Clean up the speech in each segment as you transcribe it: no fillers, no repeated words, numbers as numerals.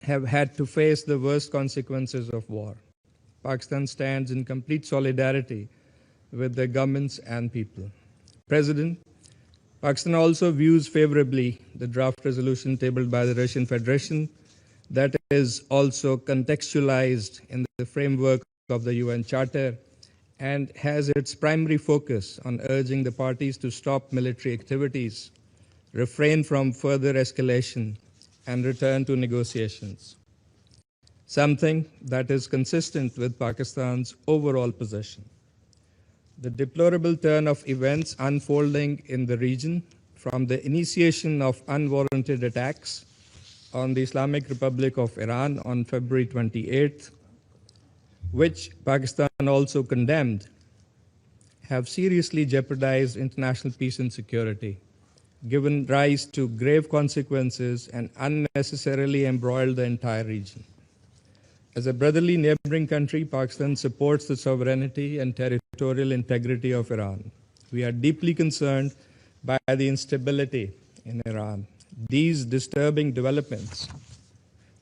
have had to face the worst consequences of war. Pakistan stands in complete solidarity with their governments and people. President, Pakistan also views favorably the draft resolution tabled by the Russian Federation that is also contextualized in the framework of the UN Charter and has its primary focus on urging the parties to stop military activities, refrain from further escalation, and return to negotiations, something that is consistent with Pakistan's overall position. The deplorable turn of events unfolding in the region, from the initiation of unwarranted attacks on the Islamic Republic of Iran on February 28th, which Pakistan also condemned, have seriously jeopardized international peace and security, given rise to grave consequences, and unnecessarily embroiled the entire region. As a brotherly neighboring country, Pakistan supports the sovereignty and territorial integrity of Iran. We are deeply concerned by the instability in Iran. These disturbing developments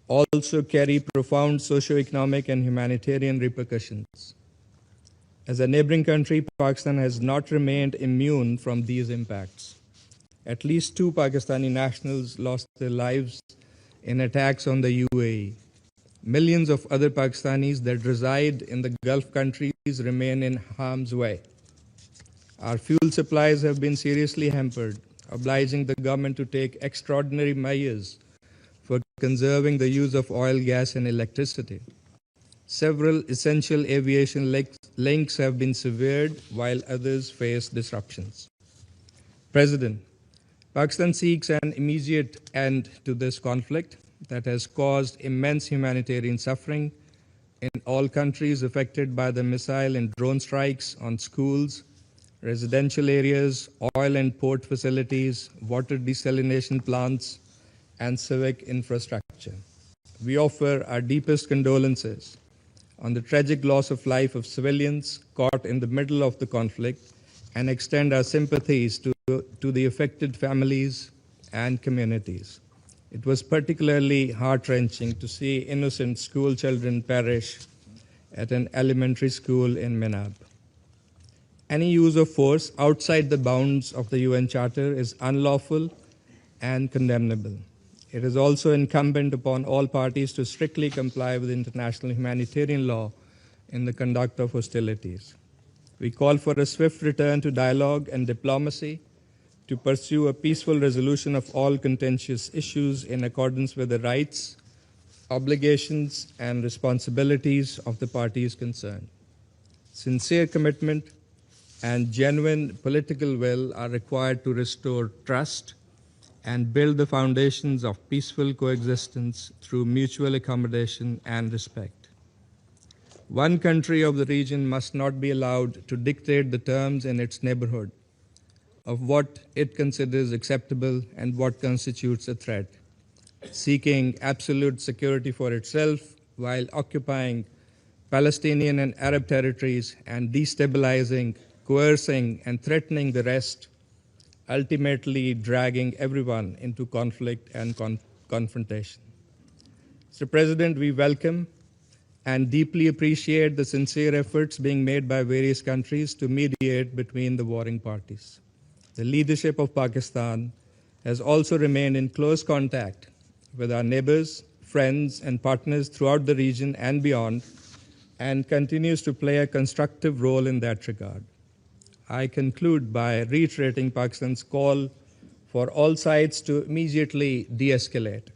also carry profound socio-economic and humanitarian repercussions. As a neighboring country, Pakistan has not remained immune from these impacts. At least 2 Pakistani nationals lost their lives in attacks on the UAE. Millions of other Pakistanis that reside in the Gulf countries remain in harm's way. Our fuel supplies have been seriously hampered, obliging the government to take extraordinary measures for conserving the use of oil, gas, and electricity. Several essential aviation links have been severed, while others face disruptions. President, Pakistan seeks an immediate end to this conflict that has caused immense humanitarian suffering in all countries affected by the missile and drone strikes on schools, residential areas, oil and port facilities, water desalination plants, and civic infrastructure. We offer our deepest condolences on the tragic loss of life of civilians caught in the middle of the conflict and extend our sympathies to the affected families and communities. It was particularly heart-wrenching to see innocent school children perish at an elementary school in Minab. Any use of force outside the bounds of the UN Charter is unlawful and condemnable. It is also incumbent upon all parties to strictly comply with international humanitarian law in the conduct of hostilities. We call for a swift return to dialogue and diplomacy to pursue a peaceful resolution of all contentious issues in accordance with the rights, obligations, and responsibilities of the parties concerned. Sincere commitment and genuine political will are required to restore trust and build the foundations of peaceful coexistence through mutual accommodation and respect. One country of the region must not be allowed to dictate the terms in its neighborhood of what it considers acceptable and what constitutes a threat, seeking absolute security for itself while occupying Palestinian and Arab territories and destabilizing, coercing, and threatening the rest, ultimately dragging everyone into conflict and confrontation. Mr. President, we welcome and deeply appreciate the sincere efforts being made by various countries to mediate between the warring parties. The leadership of Pakistan has also remained in close contact with our neighbors, friends, and partners throughout the region and beyond, and continues to play a constructive role in that regard. I conclude by reiterating Pakistan's call for all sides to immediately de-escalate,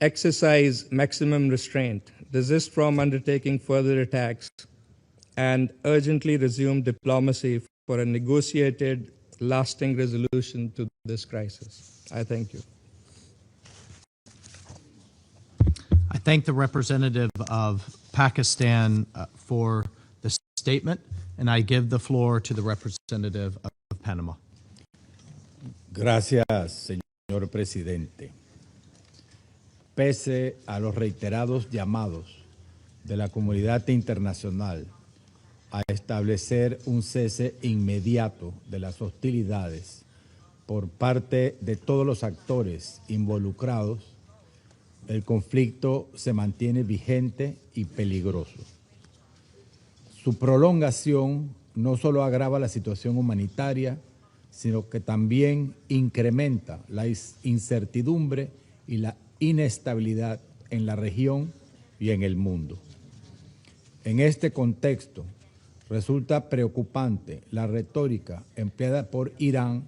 exercise maximum restraint, desist from undertaking further attacks, and urgently resume diplomacy for a negotiated, lasting resolution to this crisis. I thank you. I thank the representative of Pakistan for the statement, and I give the floor to the representative of Panama. Gracias, señor presidente. Pese a los reiterados llamados de la comunidad internacional a establecer un cese inmediato de las hostilidades por parte de todos los actores involucrados, el conflicto se mantiene vigente y peligroso. Su prolongación no solo agrava la situación humanitaria, sino que también incrementa la incertidumbre y la inestabilidad en la región y en el mundo. En este contexto, resulta preocupante la retórica empleada por Irán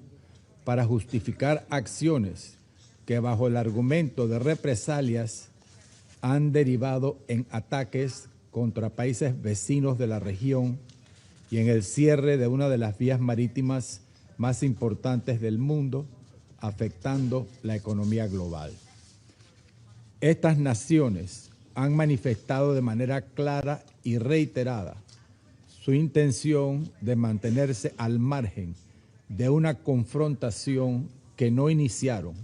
para justificar acciones que bajo el argumento de represalias han derivado en ataques contra países vecinos de la región y en el cierre de una de las vías marítimas más importantes del mundo, afectando la economía global. Estas naciones han manifestado de manera clara y reiterada su intención de mantenerse al margen de una confrontación que no iniciaron,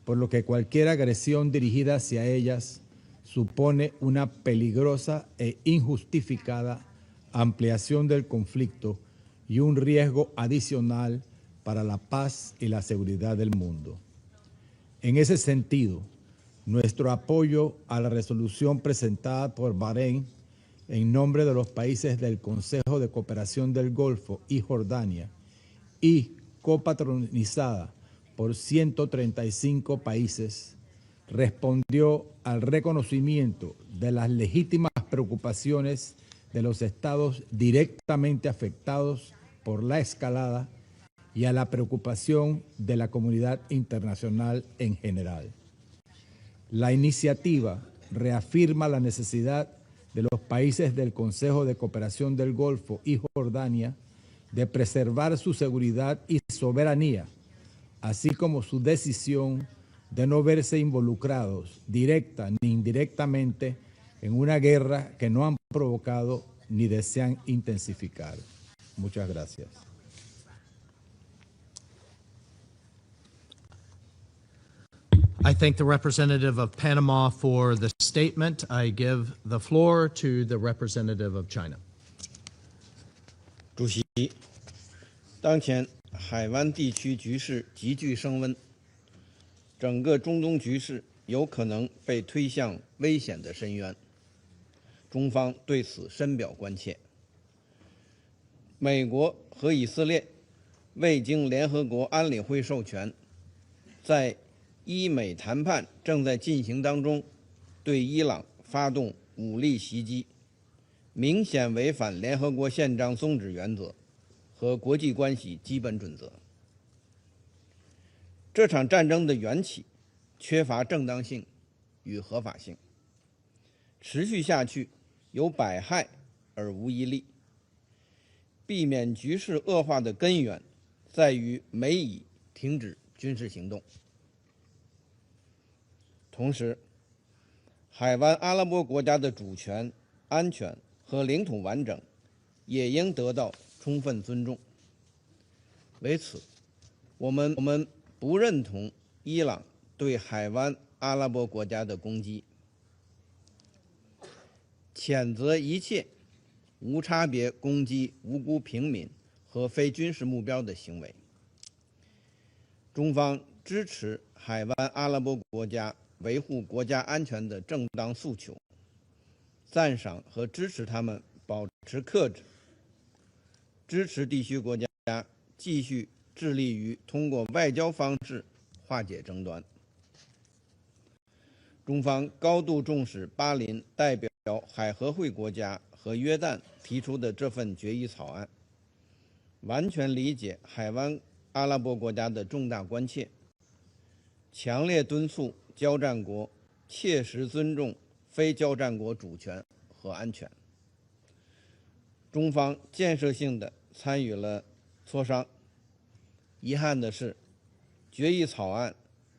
por lo que cualquier agresión dirigida hacia ellas supone una peligrosa e injustificada ampliación del conflicto y un riesgo adicional para la paz y la seguridad del mundo. En ese sentido, nuestro apoyo a la resolución presentada por Bahrein en nombre de los países del Consejo de Cooperación del Golfo y Jordania y copatronizada por 135 países, respondió al reconocimiento de las legítimas preocupaciones de los estados directamente afectados por la escalada y a la preocupación de la comunidad internacional en general. La iniciativa reafirma la necesidad de los países del Consejo de Cooperación del Golfo y Jordania de preservar su seguridad y soberanía, así como su decisión de no verse involucrados directa ni indirectamente en una guerra que no han provocado ni desean intensificar. Muchas gracias. I thank the representative of Panama for the statement. I give the floor to the representative of China. 主席，当前海湾地区局势急剧升温，整个中东局势有可能被推向危险的深渊。中方对此深表关切。美国和以色列未经联合国安理会授权，在伊美谈判正在进行当中，对伊朗发动武力袭击，明显违反联合国宪章宗旨原则和国际关系基本准则。这场战争的缘起缺乏正当性与合法性，持续下去有百害而无一利。避免局势恶化的根源在于美以停止军事行动。同时，海湾阿拉伯国家的主权、安全和领土完整也应得到充分尊重。为此，我们不认同伊朗对海湾阿拉伯国家的攻击，谴责一切无差别攻击无辜平民和非军事目标的行为。中方支持海湾阿拉伯国家维护国家安全的正当诉求，赞赏和支持他们保持克制，支持地区国家继续致力于通过外交方式化解争端。中方高度重视巴林代表海合会国家和约旦提出的这份决议草案，完全理解海湾阿拉伯国家的重大关切，强烈敦促交战国切实尊重非交战国主权和安全。中方建设性地参与了磋商，遗憾的是，决议草案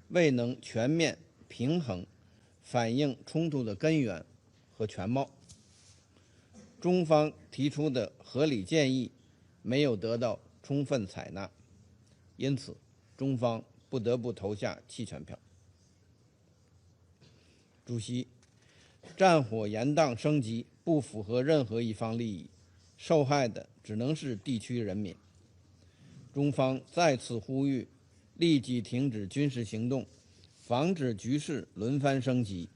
未能全面平衡反映冲突的根源和全貌。中方提出的合理建议没有得到充分采纳，因此中方不得不投下弃权票。主席，战火延宕升级不符合任何一方利益，受害的只能是地区人民。中方再次呼吁立即停止军事行动，防止局势轮番升级，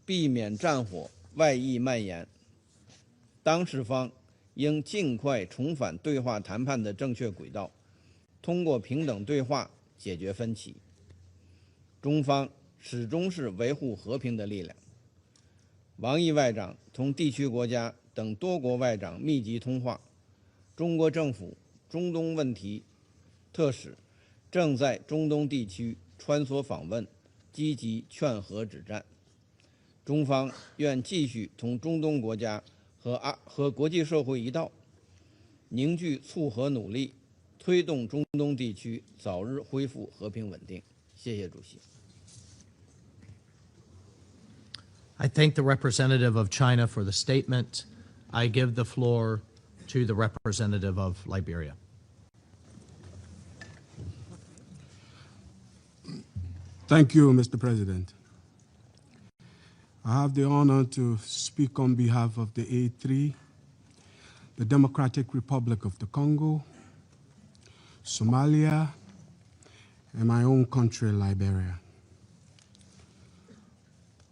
避免战火外溢蔓延。当事方应尽快重返对话谈判的正确轨道，通过平等对话解决分歧。中方始终是维护和平的力量。王毅外长同地区国家等多国外长密集通话，中国政府中东问题特使正在中东地区穿梭访问，积极劝和止战。中方愿继续同中东国家和国际社会一道，凝聚促和努力，推动中东地区早日恢复和平稳定。谢谢主席。I thank the representative of China for the statement. I give the floor to the representative of Liberia. Thank you, Mr. President. I have the honor to speak on behalf of the A3, the Democratic Republic of the Congo, Somalia, and my own country, Liberia.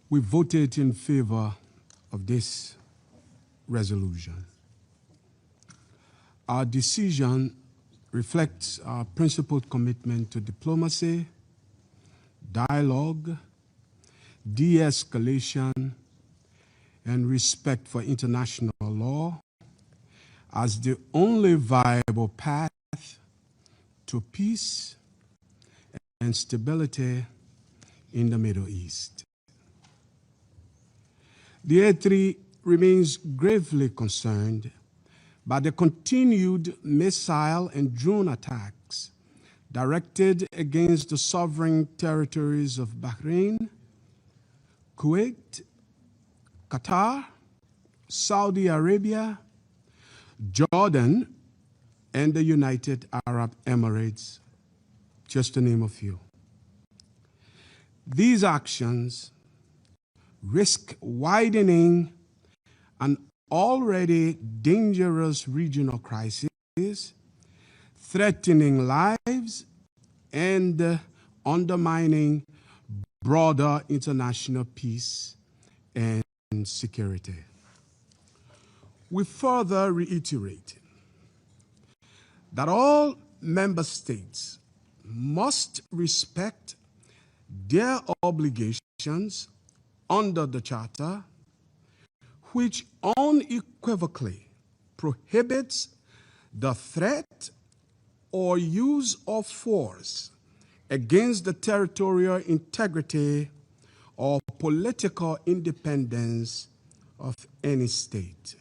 We voted in favor of this resolution. Our decision reflects our principled commitment to diplomacy, dialogue, de-escalation, and respect for international law as the only viable path to peace and stability in the Middle East. The A3 remains gravely concerned by the continued missile and drone attacks directed against the sovereign territories of Bahrain, Kuwait, Qatar, Saudi Arabia, Jordan, and the United Arab Emirates, just to name a few. These actions risk widening an already dangerous regional crisis, threatening lives and undermining broader international peace and security. We further reiterate that all member states must respect their obligations under the Charter, which unequivocally prohibits the threat or use of force against the territorial integrity or political independence of any state.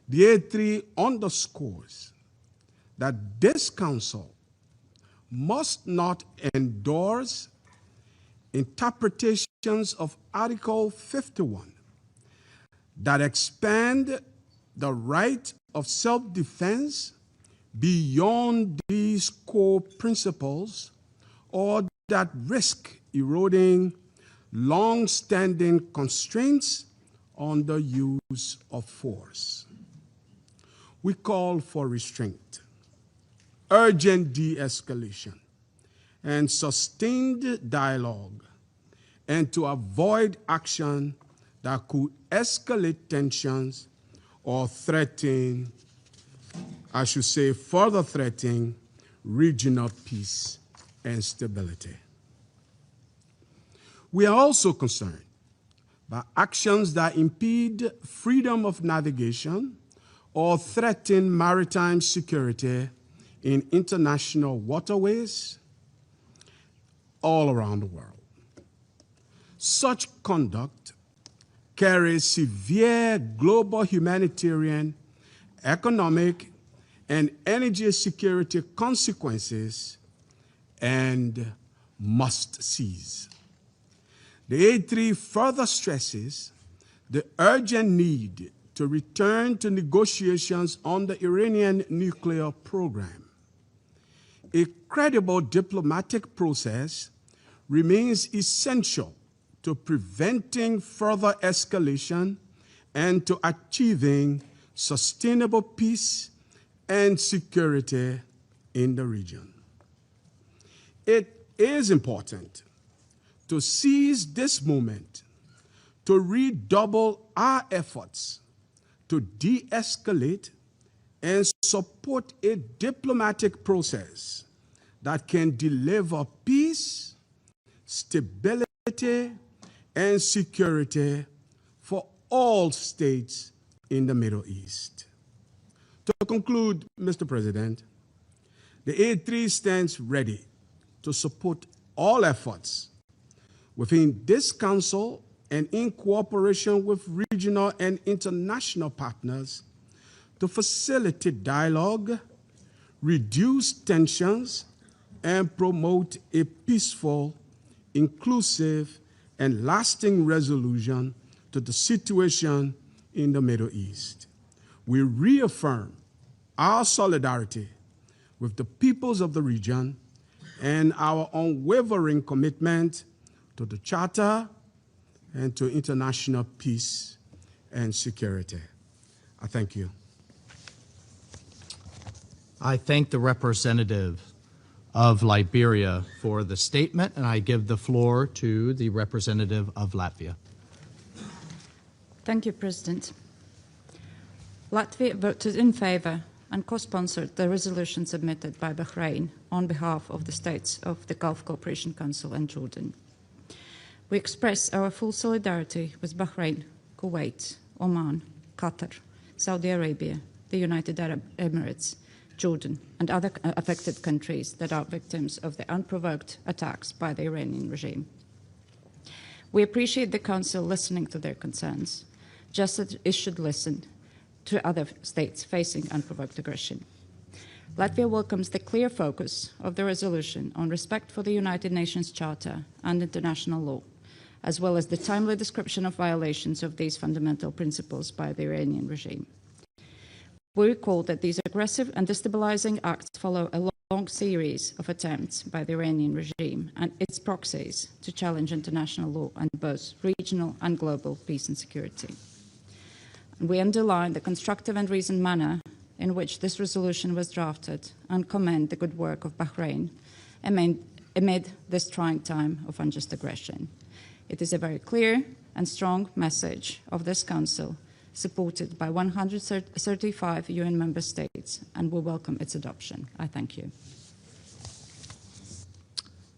The A3 underscores that this Council must not endorse interpretations of Article 51 that expand the right of self-defense beyond these core principles or that risk eroding long-standing constraints on the use of force. We call for restraint, urgent de-escalation, and sustained dialogue, and to avoid action that could escalate tensions or threaten, I should say, further threaten regional peace and stability. We are also concerned by actions that impede freedom of navigation or threaten maritime security in international waterways all around the world. Such conduct carries severe global humanitarian, economic, and energy security consequences and must cease. The A3 further stresses the urgent need to return to negotiations on the Iranian nuclear program. A credible diplomatic process remains essential to preventing further escalation and to achieving sustainable peace and security in the region. It is important to seize this moment to redouble our efforts to de-escalate and support a diplomatic process that can deliver peace, stability, and security for all states in the Middle East. To conclude, Mr. President, the A3 stands ready to support all efforts within this Council and in cooperation with regional and international partners to facilitate dialogue, reduce tensions, and promote a peaceful, inclusive, and lasting resolution to the situation in the Middle East. We reaffirm our solidarity with the peoples of the region and our unwavering commitment to the Charter and to international peace and security. I thank you. I thank the representative of Liberia for the statement, and I give the floor to the representative of Latvia. Thank you, President. Latvia voted in favor and co-sponsored the resolution submitted by Bahrain on behalf of the states of the Gulf Cooperation Council and Jordan. We express our full solidarity with Bahrain, Kuwait, Oman, Qatar, Saudi Arabia, the United Arab Emirates, Jordan, and other affected countries that are victims of the unprovoked attacks by the Iranian regime. We appreciate the Council listening to their concerns, just as it should listen to other states facing unprovoked aggression. Latvia welcomes the clear focus of the resolution on respect for the United Nations Charter and international law, as well as the timely description of violations of these fundamental principles by the Iranian regime. We recall that these aggressive and destabilizing acts follow a long series of attempts by the Iranian regime and its proxies to challenge international law and both regional and global peace and security. And we underline the constructive and reasoned manner in which this resolution was drafted and commend the good work of Bahrain amid this trying time of unjust aggression. It is a very clear and strong message of this Council, supported by 135 UN member states, and we welcome its adoption. I thank you.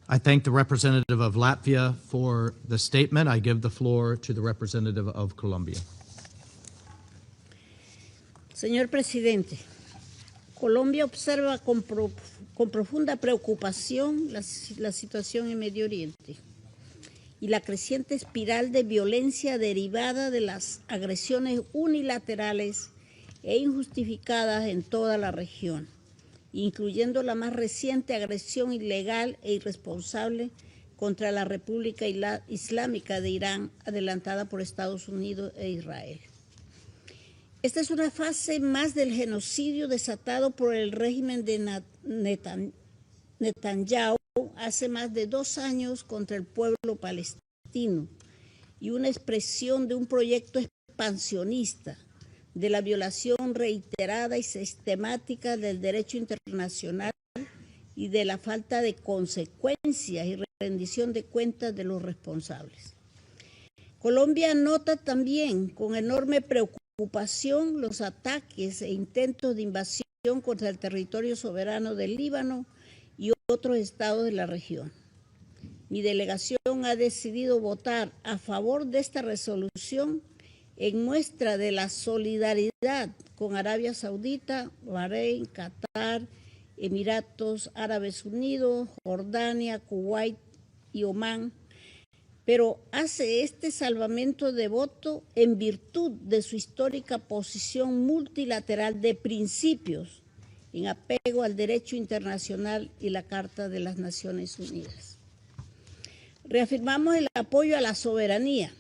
I thank the representative of Latvia for the statement. I give the floor to the representative of Colombia. Señor Presidente, Colombia observa con profunda preocupación la situación en Medio Oriente y la creciente espiral de violencia derivada de las agresiones unilaterales e injustificadas en toda la región, incluyendo la más reciente agresión ilegal e irresponsable contra la República Islámica de Irán, adelantada por Estados Unidos e Israel. Esta es una fase más del genocidio desatado por el régimen de Netanyahu hace más de 2 años contra el pueblo palestino y una expresión de un proyecto expansionista, de la violación reiterada y sistemática del derecho internacional y de la falta de consecuencias y rendición de cuentas de los responsables. Colombia nota también con enorme preocupación los ataques e intentos de invasión contra el territorio soberano del Líbano y otros estados de la región. Mi delegación ha decidido votar a favor de esta resolución en muestra de la solidaridad con Arabia Saudita, Bahrein, Qatar, Emiratos Árabes Unidos, Jordania, Kuwait y Omán, pero hace este salvamento de voto en virtud de su histórica posición multilateral de principios en apego al derecho internacional y la Carta de las Naciones Unidas. Reafirmamos el apoyo a la soberanía,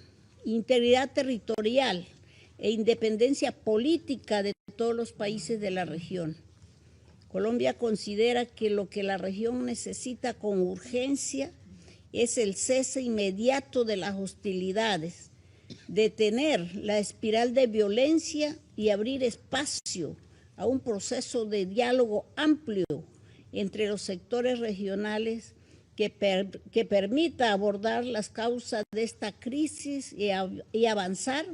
integridad territorial e independencia política de todos los países de la región. Colombia considera que lo que la región necesita con urgencia es el cese inmediato de las hostilidades, detener la espiral de violencia y abrir espacio a un proceso de diálogo amplio entre los sectores regionales que permita abordar las causas de esta crisis y avanzar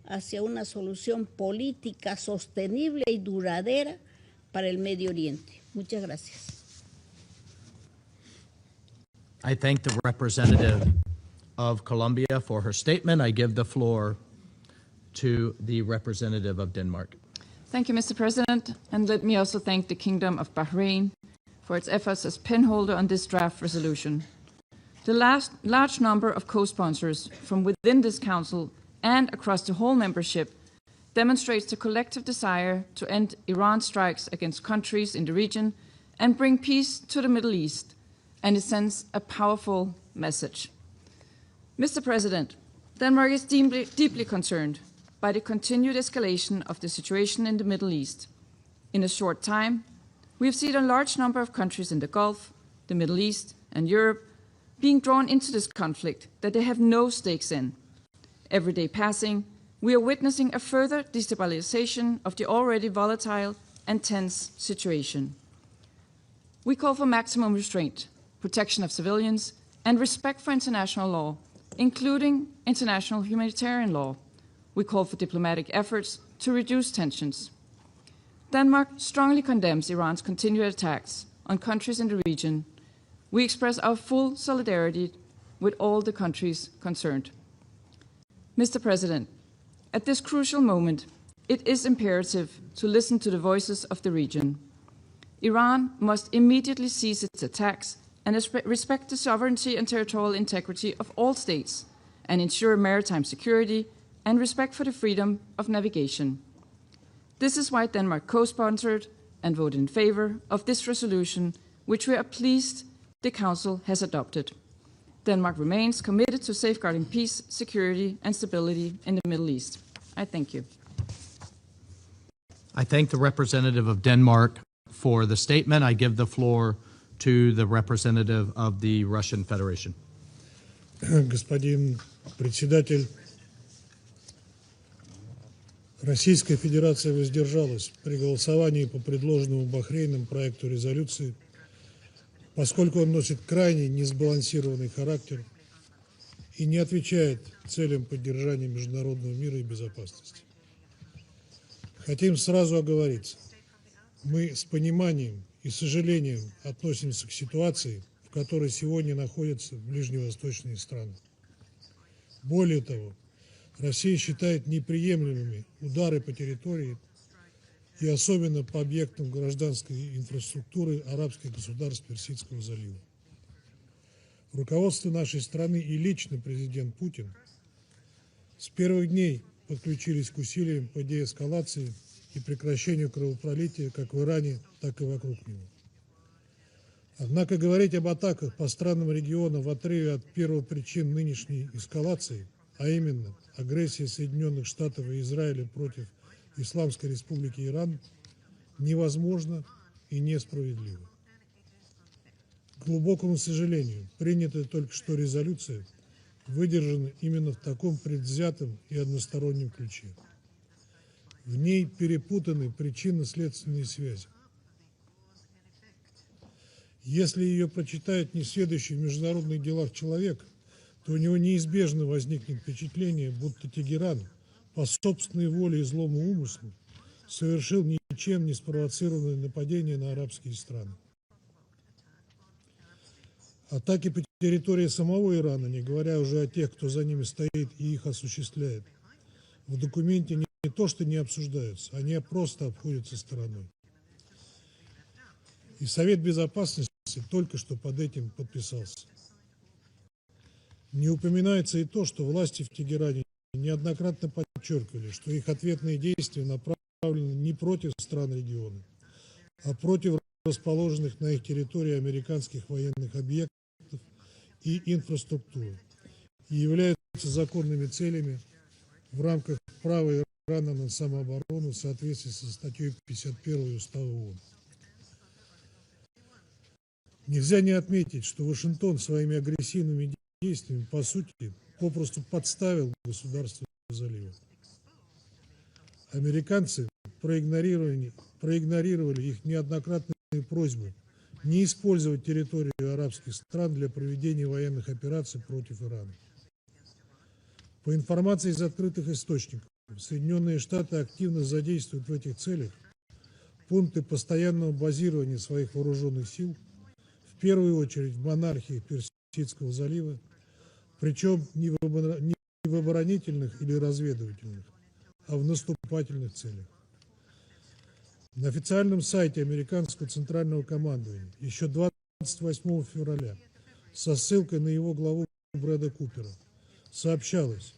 hacia una solución política sostenible y duradera para el Medio Oriente. Muchas gracias. I thank the representative of Colombia for her statement. I give the floor to the representative of Denmark. Thank you, Mr. President, and let me also thank the Kingdom of Bahrain for its efforts as penholder on this draft resolution. The large number of co-sponsors from within this Council and across the whole membership demonstrates the collective desire to end Iran's strikes against countries in the region and bring peace to the Middle East, and it sends a powerful message. Mr. President, Denmark is deeply concerned by the continued escalation of the situation in the Middle East. In a short time, we have seen a large number of countries in the Gulf, the Middle East, and Europe being drawn into this conflict that they have no stakes in. Every day passing, we are witnessing a further destabilization of the already volatile and tense situation. We call for maximum restraint, protection of civilians, and respect for international law, including international humanitarian law. We call for diplomatic efforts to reduce tensions. Denmark strongly condemns Iran's continued attacks on countries in the region. We express our full solidarity with all the countries concerned. Mr. President, at this crucial moment, it is imperative to listen to the voices of the region. Iran must immediately cease its attacks and respect the sovereignty and territorial integrity of all states and ensure maritime security and respect for the freedom of navigation. This is why Denmark co-sponsored and voted in favor of this resolution, which we are pleased the Council has adopted. Denmark remains committed to safeguarding peace, security, and stability in the Middle East. I thank you. I thank the representative of Denmark for the statement. I give the floor to the representative of the Russian Federation. Господин председатель, Российская Федерация воздержалась при голосовании по предложенному Бахрейном проекту резолюции, поскольку он носит крайне несбалансированный характер и не отвечает целям поддержания международного мира и безопасности. Хотим сразу оговориться. Мы с пониманием и сожалением относимся к ситуации, в которой сегодня находятся ближневосточные страны. Более того, Россия считает неприемлемыми удары по территории и особенно по объектам гражданской инфраструктуры арабских государств Персидского залива. Руководство нашей страны и лично президент Путин с первых дней подключились к усилиям по деэскалации и прекращению кровопролития как в Иране, так и вокруг него. Однако говорить об атаках по странам региона в отрыве от первопричин нынешней эскалации, а именно агрессии Соединенных Штатов и Израиля против Исламской Республики Иран, невозможно и несправедливо. К глубокому сожалению, принятая только что резолюция выдержана именно в таком предвзятом и одностороннем ключе. В ней перепутаны причинно-следственные связи. Если ее прочитает несведущий в международных делах человек, то у него неизбежно возникнет впечатление, будто Тегеран по собственной воле и злому умыслу совершил ничем не спровоцированное нападение на арабские страны. Атаки по территории самого Ирана, не говоря уже о тех, кто за ними стоит и их осуществляет, в документе не то что не обсуждаются, они просто обходятся стороной. И Совет Безопасности только что под этим подписался. Не упоминается и то, что власти в Тегеране неоднократно подчеркивали, что их ответные действия направлены не против стран региона, а против расположенных на их территории американских военных объектов и инфраструктуры и являются законными целями в рамках права Ирана на самооборону в соответствии со статьей 51 Устава ООН. Нельзя не отметить, что Вашингтон своими агрессивными действиями, по сути, попросту подставил государство залива. Американцы проигнорировали их неоднократные просьбы не использовать территорию арабских стран для проведения военных операций против Ирана. По информации из открытых источников, Соединенные Штаты активно задействуют в этих целях пункты постоянного базирования своих вооруженных сил, в первую очередь в монархиях Персидского залива, причем не в оборонительных или разведывательных, а в наступательных целях. На официальном сайте американского центрального командования еще 28 февраля со ссылкой на его главу Брэда Купера сообщалось,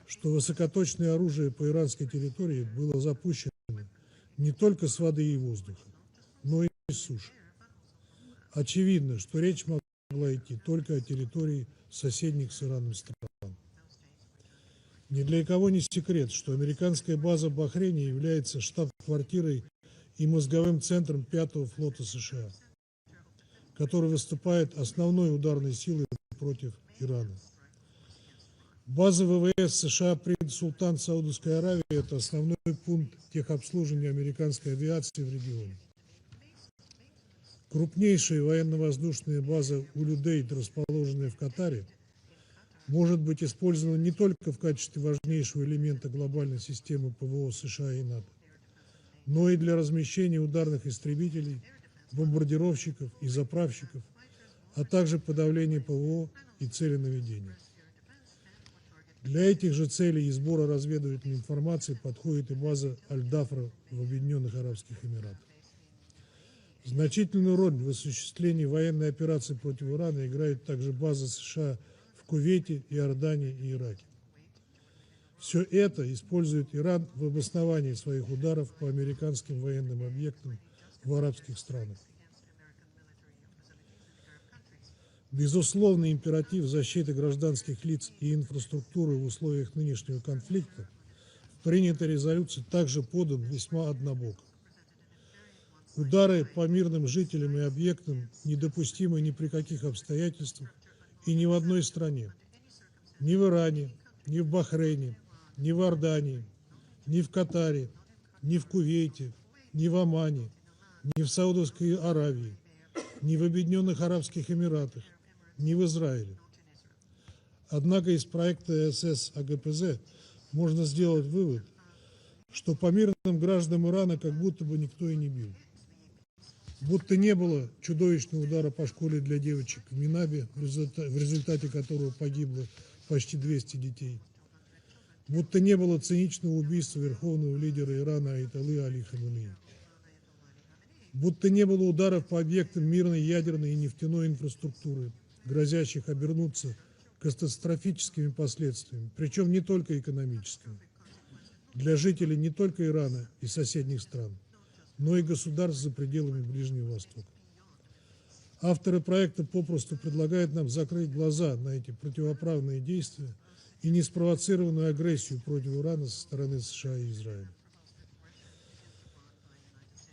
что высокоточное оружие по иранской территории было запущено не только с воды и воздуха, но и с суши. Очевидно, что речь могла идти только о территории соседних с Ираном стран. Ни для кого не секрет, что американская база в Бахрейне является штаб-квартирой и мозговым центром 5-го флота США, который выступает основной ударной силой против Ирана. База ВВС США Принц Султан Саудовской Аравии – это основной пункт техобслуживания американской авиации в регионе. Крупнейшая военно-воздушная база Улюдейт, расположенная в Катаре, может быть использована не только в качестве важнейшего элемента глобальной системы ПВО США и НАТО, но и для размещения ударных истребителей, бомбардировщиков и заправщиков, а также подавления ПВО и целенаведения. Для этих же целей и сбора разведывательной информации подходит и база Аль-Дафра в Объединенных Арабских Эмиратах. Значительную роль в осуществлении военной операции против Ирана играет также база США в Кувейте, Иордании и Ираке. Все это использует Иран в обосновании своих ударов по американским военным объектам в арабских странах. Безусловный императив защиты гражданских лиц и инфраструктуры в условиях нынешнего конфликта в принятой резолюции также подан весьма однобоко. Удары по мирным жителям и объектам недопустимы ни при каких обстоятельствах и ни в одной стране. Ни в Иране, ни в Бахрейне, ни в Иордании, ни в Катаре, ни в Кувейте, ни в Омане, ни в Саудовской Аравии, ни в Объединенных Арабских Эмиратах, ни в Израиле. Однако из проекта СС АГПЗ можно сделать вывод, что по мирным гражданам Ирана как будто бы никто и не бил. Будто не было чудовищного удара по школе для девочек в Минабе, в результате которого погибло почти 200 детей. Будто не было циничного убийства верховного лидера Ирана Айталы Али Хаминеи. Будто не было ударов по объектам мирной ядерной и нефтяной инфраструктуры, грозящих обернуться катастрофическими последствиями, причем не только экономическими, для жителей не только Ирана и соседних стран, но и государств за пределами Ближнего Востока. Авторы проекта попросту предлагают нам закрыть глаза на эти противоправные действия и неспровоцированную агрессию против Ирана со стороны США и Израиля.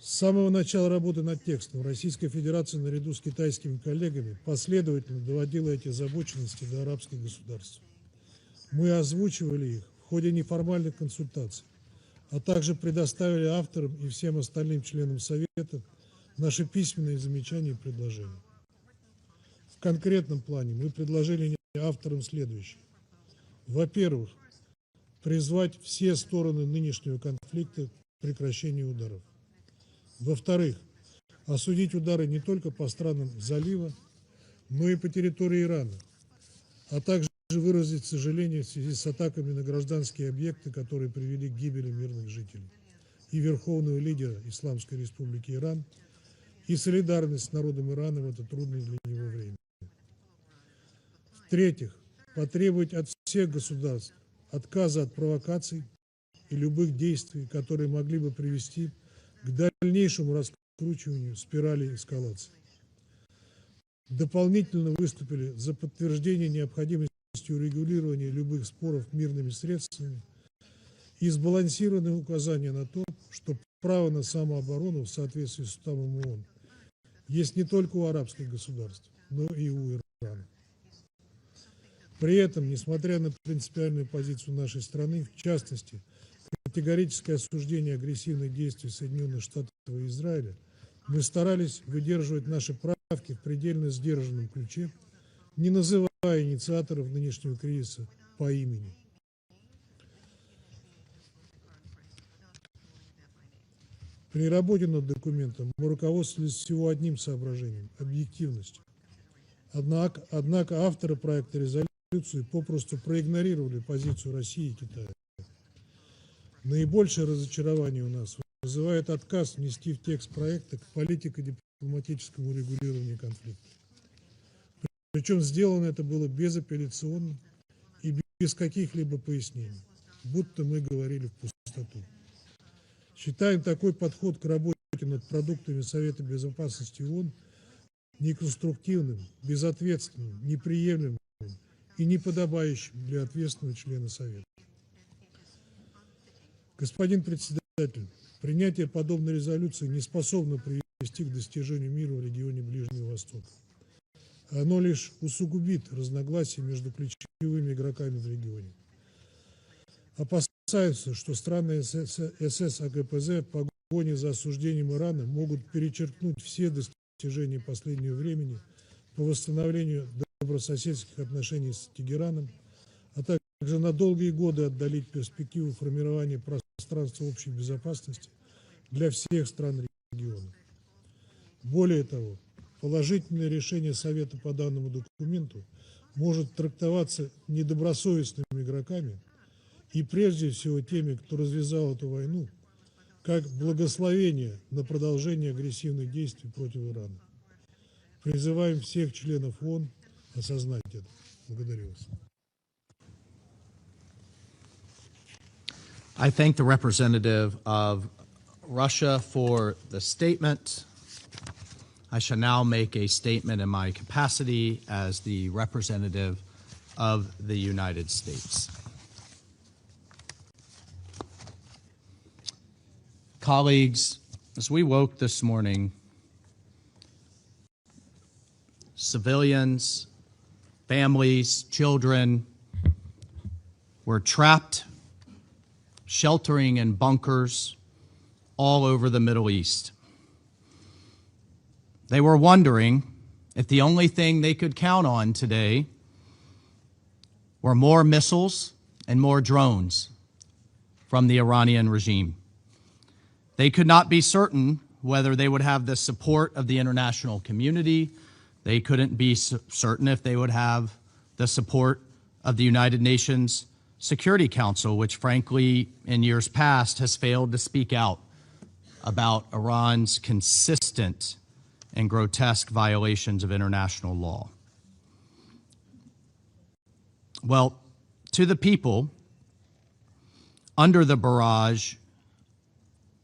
С самого начала работы над текстом Российская Федерация наряду с китайскими коллегами последовательно доводила эти озабоченности до арабских государств. Мы озвучивали их в ходе неформальных консультаций, а также предоставили авторам и всем остальным членам Совета наши письменные замечания и предложения. В конкретном плане мы предложили авторам следующее. Во-первых, призвать все стороны нынешнего конфликта к прекращению ударов. Во-вторых, осудить удары не только по странам залива, но и по территории Ирана, а также выразить сожаление в связи с атаками на гражданские объекты, которые привели к гибели мирных жителей, и верховного лидера Исламской Республики Иран, и солидарность с народом Ирана в это трудное для него время. В-третьих, потребовать от всех государств отказа от провокаций и любых действий, которые могли бы привести к дальнейшему раскручиванию спирали эскалации. Дополнительно выступили за подтверждение необходимости урегулирования любых споров мирными средствами и сбалансированное указание на то, что право на самооборону в соответствии с Уставом ООН есть не только у арабских государств, но и у Ирана. При этом, несмотря на принципиальную позицию нашей страны, в частности, категорическое осуждение агрессивных действий Соединенных Штатов и Израиля, мы старались выдерживать наши в предельно сдержанном ключе, не называя инициаторов нынешнего кризиса по имени. При работе над документом мы руководствовались всего одним соображением – объективностью. Однако авторы проекта резолюции попросту проигнорировали позицию России и Китая. Наибольшее разочарование у нас вызывает отказ внести в текст проекта к политико-дипломатическому регулированию конфликта. Причем сделано это было безапелляционно и без каких-либо пояснений, будто мы говорили в пустоту. Считаем такой подход к работе над продуктами Совета Безопасности ООН неконструктивным, безответственным, неприемлемым и неподобающим для ответственного члена Совета. Господин председатель, принятие подобной резолюции не способно привести к достижению мира в регионе Ближнего Востока. Оно лишь усугубит разногласия между ключевыми игроками в регионе. Опасаются, что страны СС АКПЗ в погоне за осуждением Ирана могут перечеркнуть все достижения последнего времени по восстановлению добрососедских отношений с Тегераном, а также на долгие годы отдалить перспективу формирования пространства общей безопасности для всех стран региона. Более того, положительное решение Совета по данному документу может трактоваться недобросовестными игроками и прежде всего теми, кто развязал эту войну, как благословение на продолжение агрессивных действий против Ирана. Призываем всех членов ООН осознать это. Благодарю вас. I thank the representative of Russia for the statement. I shall now make a statement in my capacity as the representative of the United States. Colleagues, as we woke this morning, civilians, families, children were trapped, sheltering in bunkers all over the Middle East. They were wondering if the only thing they could count on today were more missiles and more drones from the Iranian regime. They could not be certain whether they would have the support of the international community. They couldn't be certain if they would have the support of the United Nations Security Council, which frankly, in years past, has failed to speak out about Iran's consistent and grotesque violations of international law. Well, to the people, under the barrage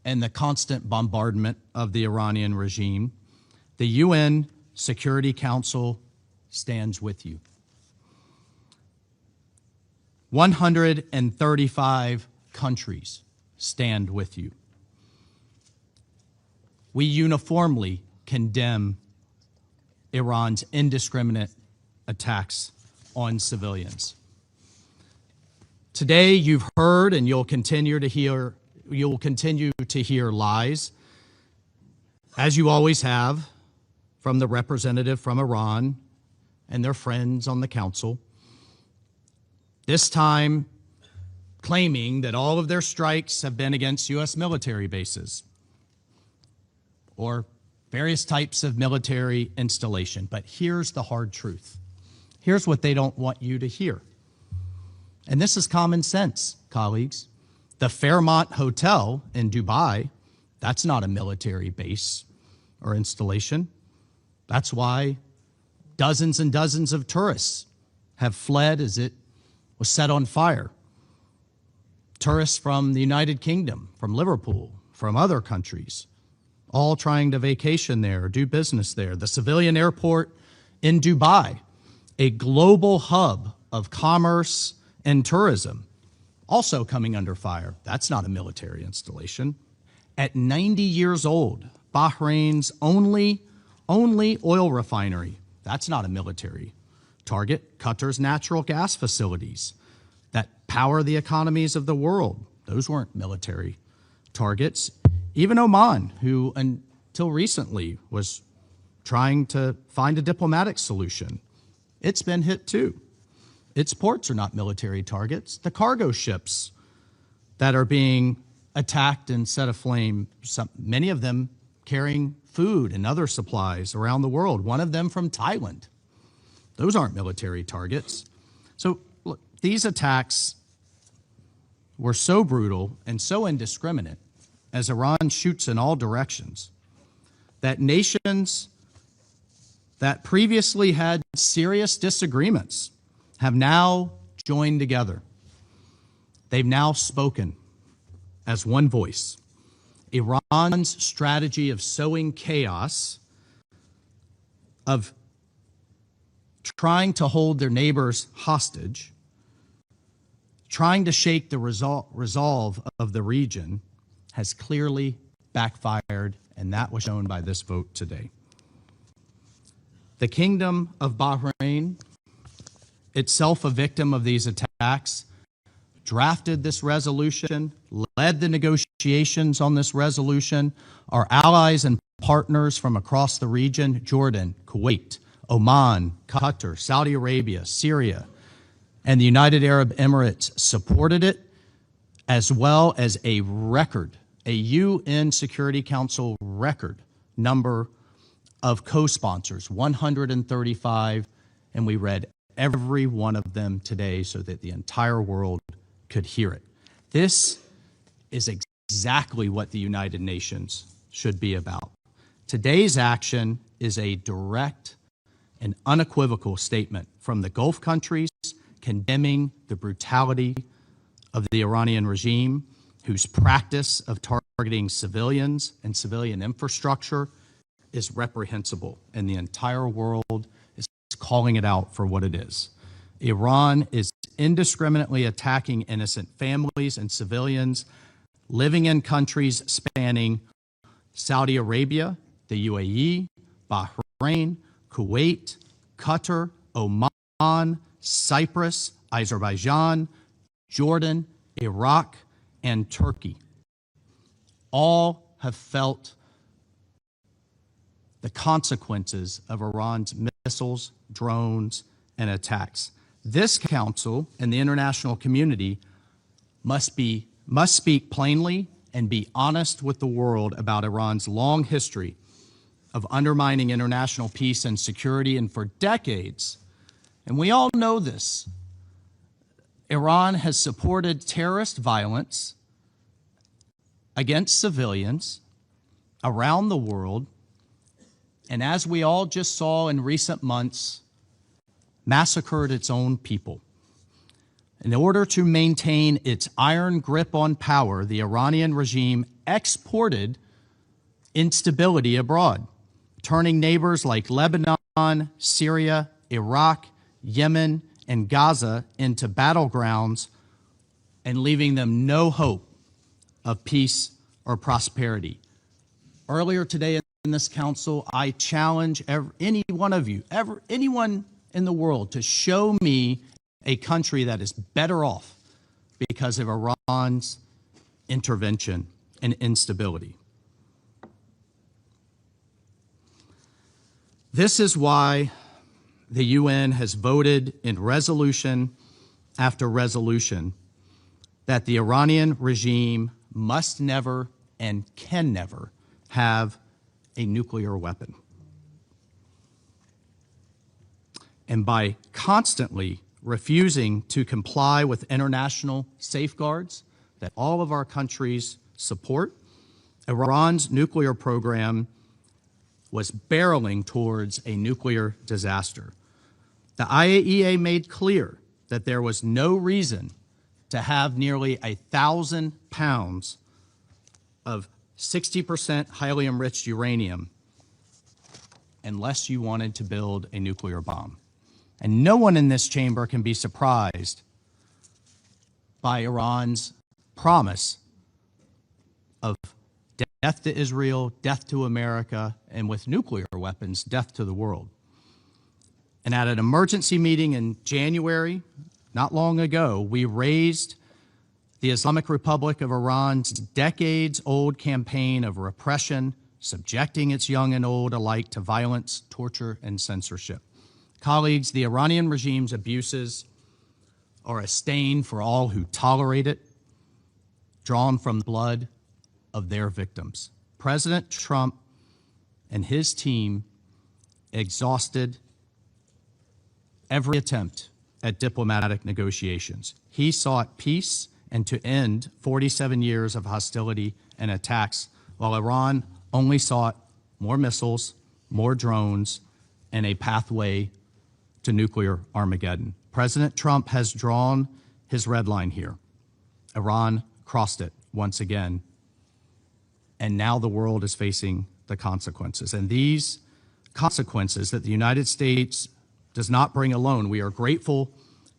and the constant bombardment of the Iranian regime, the UN Security Council stands with you. 135 countries stand with you. We uniformly condemn Iran's indiscriminate attacks on civilians. Today, you've heard and you'll continue to hear lies, as you always have, from the representative from Iran and their friends on the council, this time claiming that all of their strikes have been against U.S. military bases or various types of military installation. But here's the hard truth. Here's what they don't want you to hear. And this is common sense, colleagues. The Fairmont Hotel in Dubai, that's not a military base or installation. That's why dozens and dozens of tourists have fled as it was set on fire. Tourists from the United Kingdom, from Liverpool, from other countries, all trying to vacation there or do business there. The civilian airport in Dubai, a global hub of commerce and tourism, also coming under fire. That's not a military installation. At 90 years old, Bahrain's only oil refinery, that's not a military target. Qatar's natural gas facilities that power the economies of the world, those weren't military targets. Even Oman, who until recently was trying to find a diplomatic solution. It's been hit too. Its ports are not military targets. The cargo ships that are being attacked and set aflame, many of them carrying food and other supplies around the world, one of them from Thailand. Those aren't military targets. So look, these attacks were so brutal and so indiscriminate as Iran shoots in all directions that nations that previously had serious disagreements have now joined together. They've now spoken as one voice. Iran's strategy of sowing chaos, of trying to hold their neighbors hostage, trying to shake the resolve of the region, has clearly backfired, and that was shown by this vote today. The Kingdom of Bahrain, itself a victim of these attacks, drafted this resolution, led the negotiations on this resolution. Our allies and partners from across the region, Jordan, Kuwait, Oman, Qatar, Saudi Arabia, Syria, and the United Arab Emirates supported it, as well as a UN Security Council record number of co-sponsors, 135, and we read every one of them today so that the entire world could hear it. This is exactly what the United Nations should be about. Today's action is a direct and unequivocal statement from the Gulf countries condemning the brutality of the Iranian regime, whose practice of targeting civilians and civilian infrastructure is reprehensible, and the entire world is calling it out for what it is. Iran is indiscriminately attacking innocent families and civilians living in countries spanning Saudi Arabia, the UAE, Bahrain, Kuwait, Qatar, Oman, Cyprus, Azerbaijan, Jordan, Iraq, and Turkey. All have felt the consequences of Iran's missiles, drones, and attacks. This council and the international community must speak plainly and be honest with the world about Iran's long history of undermining international peace and security, and for decades, and we all know this, Iran has supported terrorist violence against civilians around the world, and as we all just saw in recent months, massacred its own people. In order to maintain its iron grip on power, the Iranian regime exported instability abroad, turning neighbors like Lebanon, Syria, Iraq, Yemen, and Gaza into battlegrounds and leaving them no hope of peace or prosperity. Earlier today in this council, I challenge any one of you, anyone in the world, to show me a country that is better off because of Iran's intervention and instability. This is why the UN has voted in resolution after resolution that the Iranian regime must never and can never have a nuclear weapon. And by constantly refusing to comply with international safeguards that all of our countries support, Iran's nuclear program was barreling towards a nuclear disaster. The IAEA made clear that there was no reason to have nearly 1,000 pounds of 60% highly enriched uranium unless you wanted to build a nuclear bomb. And no one in this chamber can be surprised by Iran's promise of death to Israel, death to America, and with nuclear weapons, death to the world. And at an emergency meeting in January, not long ago, we raised the Islamic Republic of Iran's decades-old campaign of repression, subjecting its young and old alike to violence, torture, and censorship. Colleagues, the Iranian regime's abuses are a stain for all who tolerate it, drawn from the blood of their victims. President Trump and his team exhausted every attempt at diplomatic negotiations. He sought peace and to end 47 years of hostility and attacks, while Iran only sought more missiles, more drones, and a pathway to nuclear Armageddon. President Trump has drawn his red line here. Iran crossed it once again, and now the world is facing the consequences. And these consequences that the United States does not bring alone. We are grateful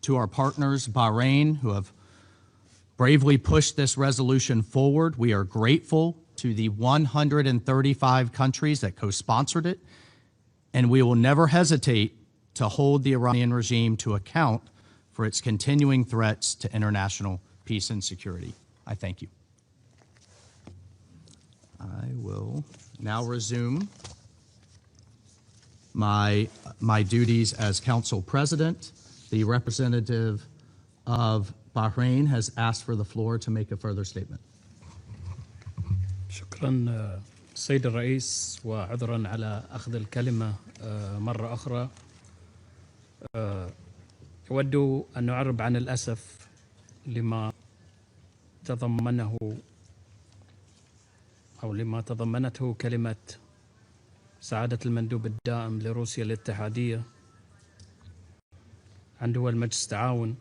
to our partners, Bahrain, who have bravely pushed this resolution forward. We are grateful to the 135 countries that co-sponsored it, and we will never hesitate to hold the Iranian regime to account for its continuing threats to international peace and security. I thank you. I will now resume my duties as Council President. The representative of Bahrain has asked for the floor to make a further statement. شكرا سيد الرئيس، وعذرا على أخذ الكلمة مرة أخرى. أود أن نعرب عن الأسف لما تضمنته كلمة سعادة المندوب الدائم لروسيا الاتحادية عن دول مجلس التعاون.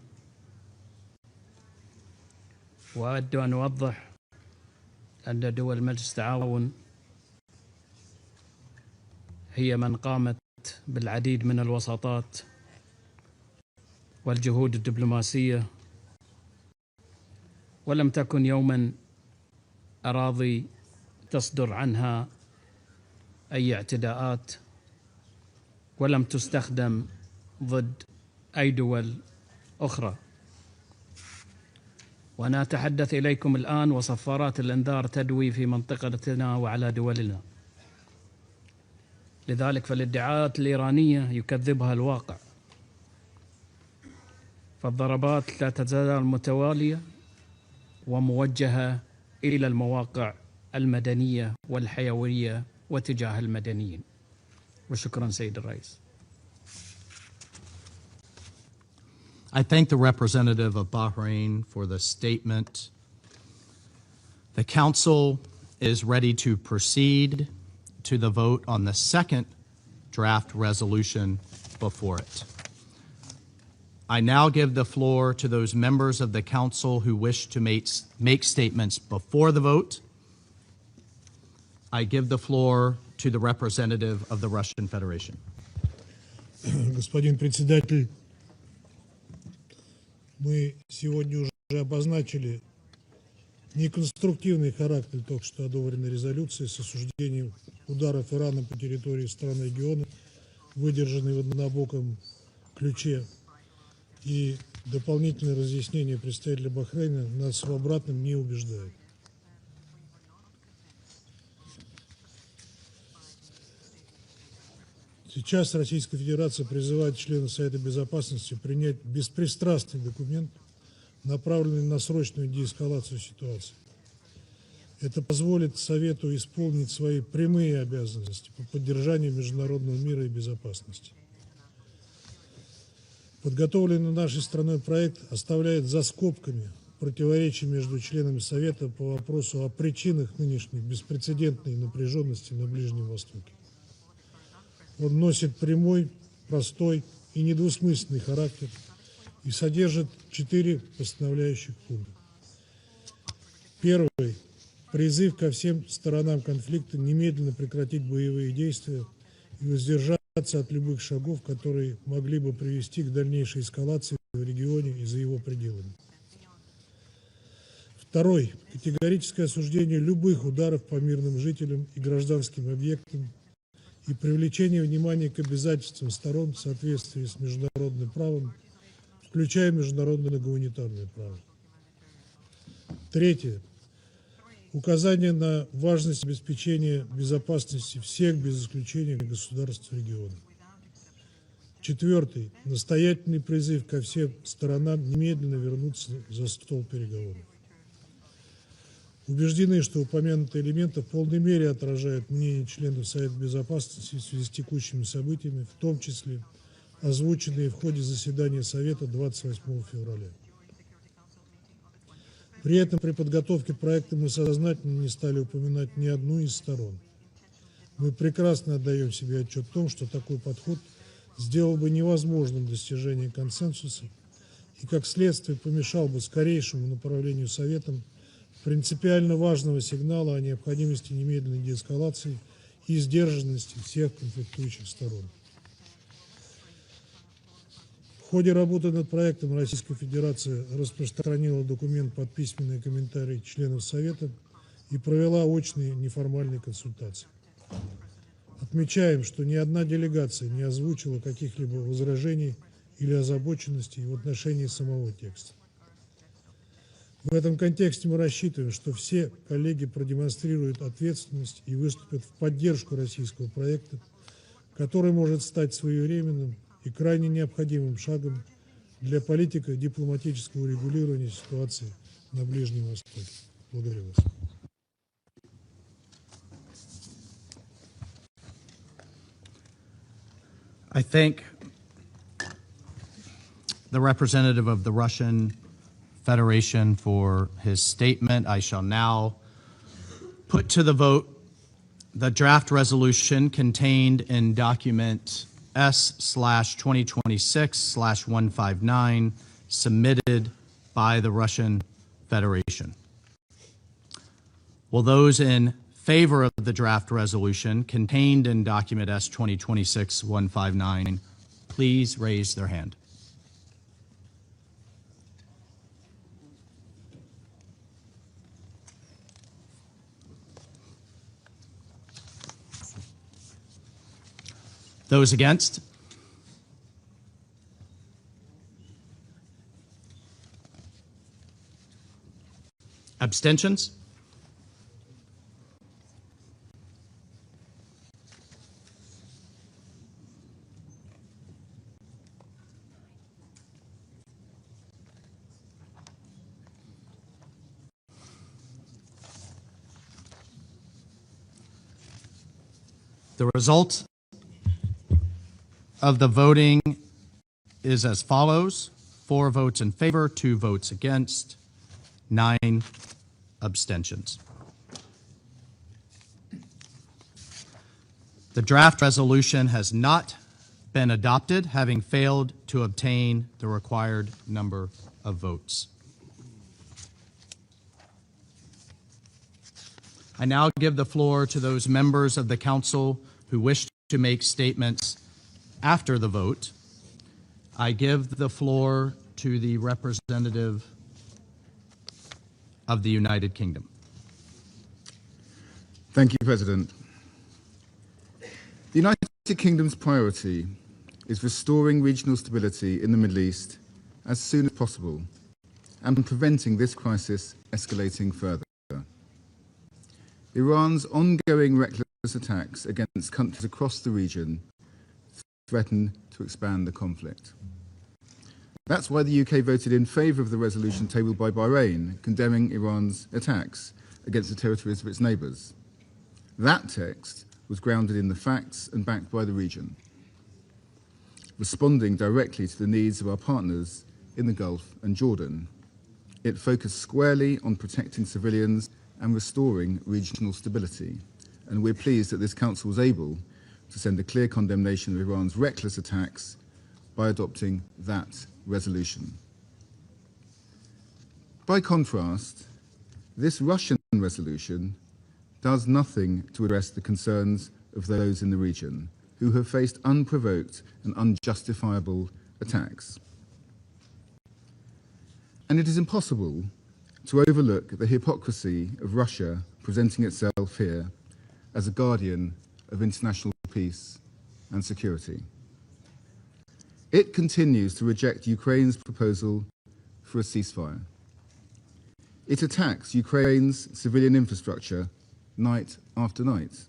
وأود أن أوضح أن دول مجلس التعاون هي من قامت بالعديد من الوساطات والجهود الدبلوماسية، ولم تكن يوما أراضي تصدر عنها أي اعتداءات، ولم تستخدم ضد أي دول أخرى. وأنا أتحدث إليكم الآن وصفارات الإنذار تدوي في منطقتنا وعلى دولنا. لذلك فالادعاءات الإيرانية يكذبها الواقع، فالضربات لا تزال متوالية وموجهة إلى المواقع المدنية والحيوية وتجاه المدنيين. وشكرا سيد الرئيس. I thank the representative of Bahrain for the statement. The Council is ready to proceed to the vote on the second draft resolution before it. I now give the floor to those members of the Council who wish to make statements before the vote. I give the floor to the representative of the Russian Federation. Господин председатель, мы сегодня уже обозначили неконструктивный характер только что одобренной резолюции с осуждением ударов Ирана по территории стран региона, выдержанной в однобоком ключе, и дополнительное разъяснение представителя Бахрейна нас в обратном не убеждает. Сейчас Российская Федерация призывает членов Совета Безопасности принять беспристрастный документ, направленный на срочную деэскалацию ситуации. Это позволит Совету исполнить свои прямые обязанности по поддержанию международного мира и безопасности. Подготовленный нашей страной проект оставляет за скобками противоречия между членами Совета по вопросу о причинах нынешней беспрецедентной напряженности на Ближнем Востоке. Он носит прямой, простой и недвусмысленный характер и содержит 4 постановляющих пункта. Первый. Призыв ко всем сторонам конфликта немедленно прекратить боевые действия и воздержаться от любых шагов, которые могли бы привести к дальнейшей эскалации в регионе и за его пределами. Второй. Категорическое осуждение любых ударов по мирным жителям и гражданским объектам и привлечение внимания к обязательствам сторон в соответствии с международным правом, включая международное гуманитарное право. Третье. Указание на важность обеспечения безопасности всех, без исключения государств региона. Четвертый. Настоятельный призыв ко всем сторонам немедленно вернуться за стол переговоров. Убеждены, что упомянутые элементы в полной мере отражают мнение членов Совета Безопасности в связи с текущими событиями, в том числе озвученные в ходе заседания Совета 28 февраля. При этом при подготовке проекта мы сознательно не стали упоминать ни одну из сторон. Мы прекрасно отдаем себе отчет в том, что такой подход сделал бы невозможным достижение консенсуса и, как следствие, помешал бы скорейшему направлению Советом принципиально важного сигнала о необходимости немедленной деэскалации и сдержанности всех конфликтующих сторон. В ходе работы над проектом Российская Федерация распространила документ под письменные комментарии членов Совета и провела очные неформальные консультации. Отмечаем, что ни одна делегация не озвучила каких-либо возражений или озабоченностей в отношении самого текста. В этом контексте мы рассчитываем, что все коллеги продемонстрируют ответственность и выступят в поддержку российского проекта, который может стать своевременным и крайне необходимым шагом для политико-дипломатического регулирования ситуации на Ближнем Востоке. Благодарю вас. I thank the representative of the Russian Federation for his statement. I shall now put to the vote the draft resolution contained in document S/2026/159 submitted by the Russian Federation. Will those in favor of the draft resolution contained in document S/2026/159 please raise their hand? Those against? Abstentions? The result of the voting is as follows: 4 votes in favor, 2 votes against, 9 abstentions. The draft resolution has not been adopted, having failed to obtain the required number of votes. I now give the floor to those members of the Council who wish to make statements after the vote. I give the floor to the representative of the United Kingdom. Thank you, President. The United Kingdom's priority is restoring regional stability in the Middle East as soon as possible and preventing this crisis escalating further. Iran's ongoing reckless attacks against countries across the region threaten to expand the conflict. That's why the UK voted in favour of the resolution tabled by Bahrain condemning Iran's attacks against the territories of its neighbours. That text was grounded in the facts and backed by the region, responding directly to the needs of our partners in the Gulf and Jordan. It focused squarely on protecting civilians and restoring regional stability, and we're pleased that this Council was able to send a clear condemnation of Iran's reckless attacks by adopting that resolution. By contrast, this Russian resolution does nothing to address the concerns of those in the region who have faced unprovoked and unjustifiable attacks. And it is impossible to overlook the hypocrisy of Russia presenting itself here as a guardian of international peace and security. It continues to reject Ukraine's proposal for a ceasefire. It attacks Ukraine's civilian infrastructure night after night.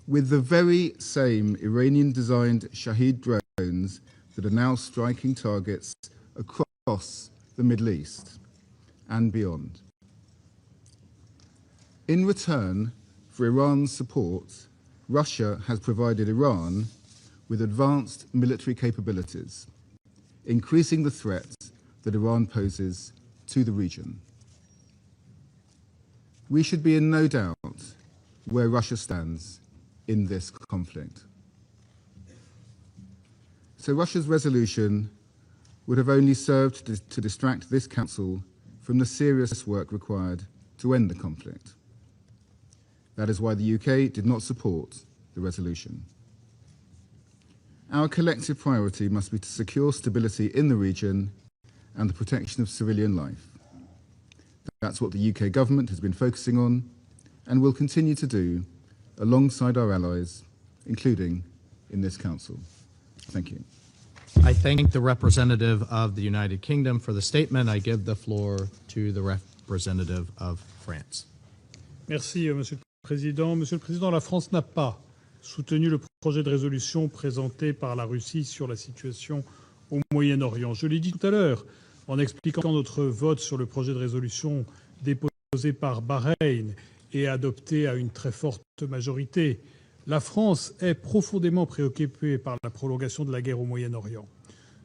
With the very same Iranian-designed Shahed drones that are now striking targets across the Middle East and beyond. In return for Iran's support, Russia has provided Iran with advanced military capabilities, increasing the threat that Iran poses to the region. We should be in no doubt where Russia stands in this conflict. So Russia's resolution would have only served to distract this Council from the serious work required to end the conflict. That is why the UK did not support the resolution. Our collective priority must be to secure stability in the region and the protection of civilian life. That's what the UK government has been focusing on and will continue to do alongside our allies, including in this Council. Thank you. I thank the representative of the United Kingdom for the statement. I give the floor to the representative of France. Merci, Monsieur le Président. Monsieur le Président, la France n'a pas soutenu le projet de résolution présenté par la Russie sur la situation au Moyen-Orient. Je l'ai dit tout à l'heure en expliquant notre vote sur le projet de résolution déposé par Bahreïn et adopté à une très forte majorité. La France est profondément préoccupée par la prolongation de la guerre au Moyen-Orient.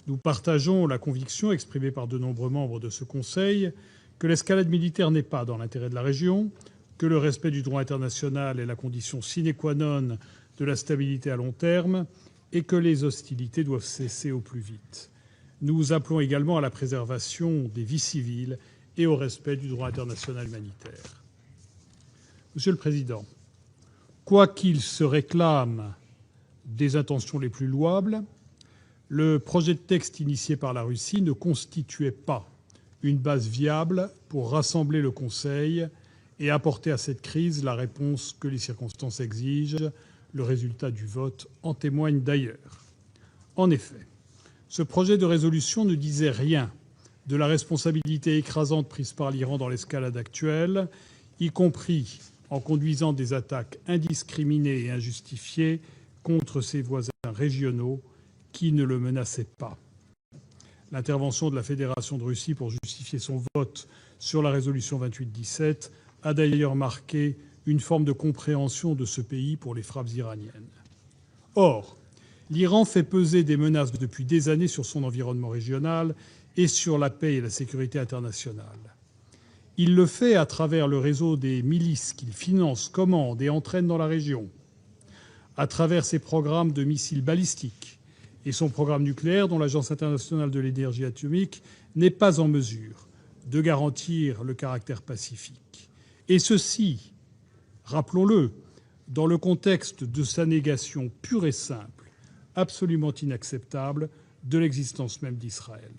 Nous partageons la conviction exprimée par de nombreux membres de ce Conseil que l'escalade militaire n'est pas dans l'intérêt de la région, que le respect du droit international est la condition sine qua non de la stabilité à long terme et que les hostilités doivent cesser au plus vite. Nous appelons également à la préservation des vies civiles et au respect du droit international humanitaire. Monsieur le Président, quoi qu'il se réclame des intentions les plus louables, le projet de texte initié par la Russie ne constituait pas une base viable pour rassembler le Conseil et apporter à cette crise la réponse que les circonstances exigent. Le résultat du vote en témoigne d'ailleurs. En effet, ce projet de résolution ne disait rien de la responsabilité écrasante prise par l'Iran dans l'escalade actuelle, y compris en conduisant des attaques indiscriminées et injustifiées contre ses voisins régionaux qui ne le menaçaient pas. L'intervention de la Fédération de Russie pour justifier son vote sur la résolution 2817 a d'ailleurs marqué une forme de compréhension de ce pays pour les frappes iraniennes. Or, l'Iran fait peser des menaces depuis des années sur son environnement régional et sur la paix et la sécurité internationale. Il le fait à travers le réseau des milices qu'il finance, commande et entraîne dans la région, à travers ses programmes de missiles balistiques et son programme nucléaire dont l'Agence internationale de l'énergie atomique n'est pas en mesure de garantir le caractère pacifique. Et ceci, rappelons-le, dans le contexte de sa négation pure et simple, absolument inacceptable, de l'existence même d'Israël.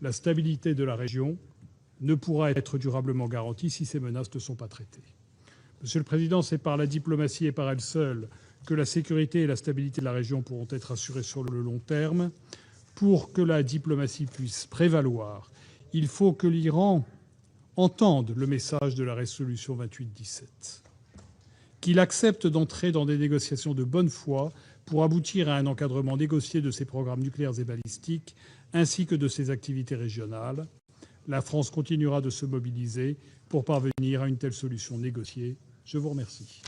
La stabilité de la région ne pourra être durablement garantie si ces menaces ne sont pas traitées. Monsieur le Président, c'est par la diplomatie et par elle seule que la sécurité et la stabilité de la région pourront être assurées sur le long terme. Pour que la diplomatie puisse prévaloir, il faut que l'Iran entende le message de la résolution 2817, qu'il accepte d'entrer dans des négociations de bonne foi pour aboutir à un encadrement négocié de ses programmes nucléaires et balistiques, ainsi que de ses activités régionales. La France continuera de se mobiliser pour parvenir à une telle solution négociée. Je vous remercie.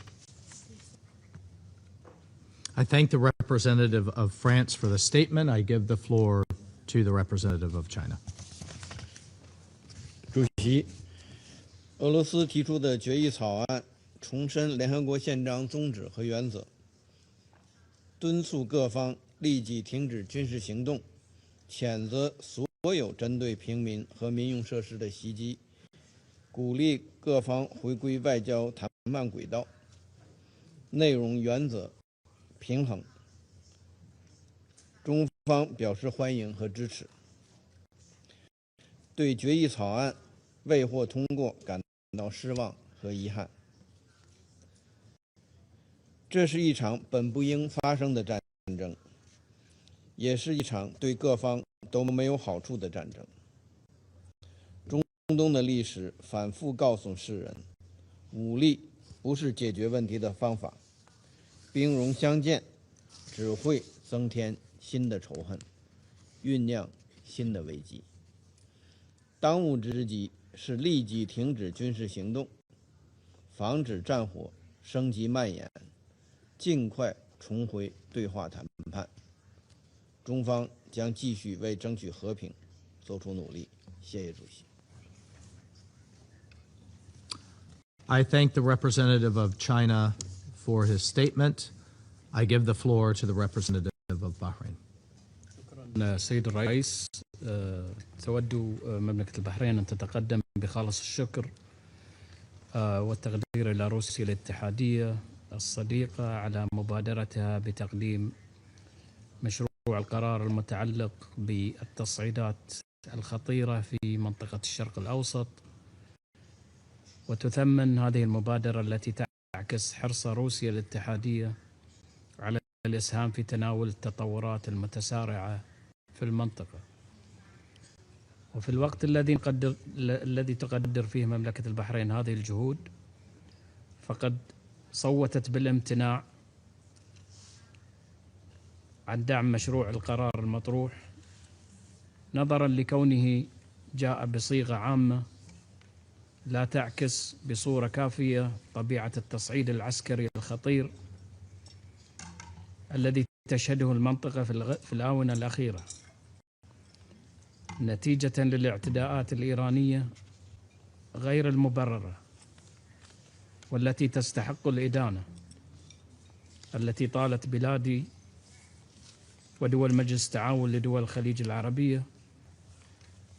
I thank the representative of France for the statement. I give the floor to the representative of China. 主席，俄罗斯提出的决议草案重申联合国宪章宗旨和原则，敦促各方立即停止军事行动，谴责所有针对平民和民用设施的袭击，鼓励各方回归外交谈判轨道，内容原则平衡。中方表示欢迎和支持。对决议草案未获通过感到失望和遗憾。这是一场本不应发生的战争，也是一场对各方都没有好处的战争。东的历史反复告诉世人，武力不是解决问题的方法，兵戎相见只会增添新的仇恨，酝酿新的危机。当务之急是立即停止军事行动，防止战火升级蔓延，尽快重回对话谈判。中方将继续为争取和平做出努力。谢谢主席。I thank the representative of China for his statement. I give the floor to the representative of Bahrain. شكرا سيد الرئيس. تود مملكة البحرين أن تتقدم بخالص الشكر والتقدير إلى روسيا الاتحادية الصديقة على مبادرتها بتقديم مشروع القرار المتعلق بالتصعيدات الخطيرة في منطقة الشرق الأوسط، وتثمن هذه المبادرة التي تعكس حرص روسيا الاتحادية على الإسهام في تناول التطورات المتسارعة في المنطقة. وفي الوقت الذي تقدر فيه مملكة البحرين هذه الجهود، فقد صوتت بالامتناع عن دعم مشروع القرار المطروح، نظرا لكونه جاء بصيغة عامة لا تعكس بصورة كافية طبيعة التصعيد العسكري الخطير الذي تشهده المنطقة في الآونة الأخيرة نتيجة للاعتداءات الإيرانية غير المبررة والتي تستحق الإدانة، التي طالت بلادي ودول مجلس التعاون لدول الخليج العربية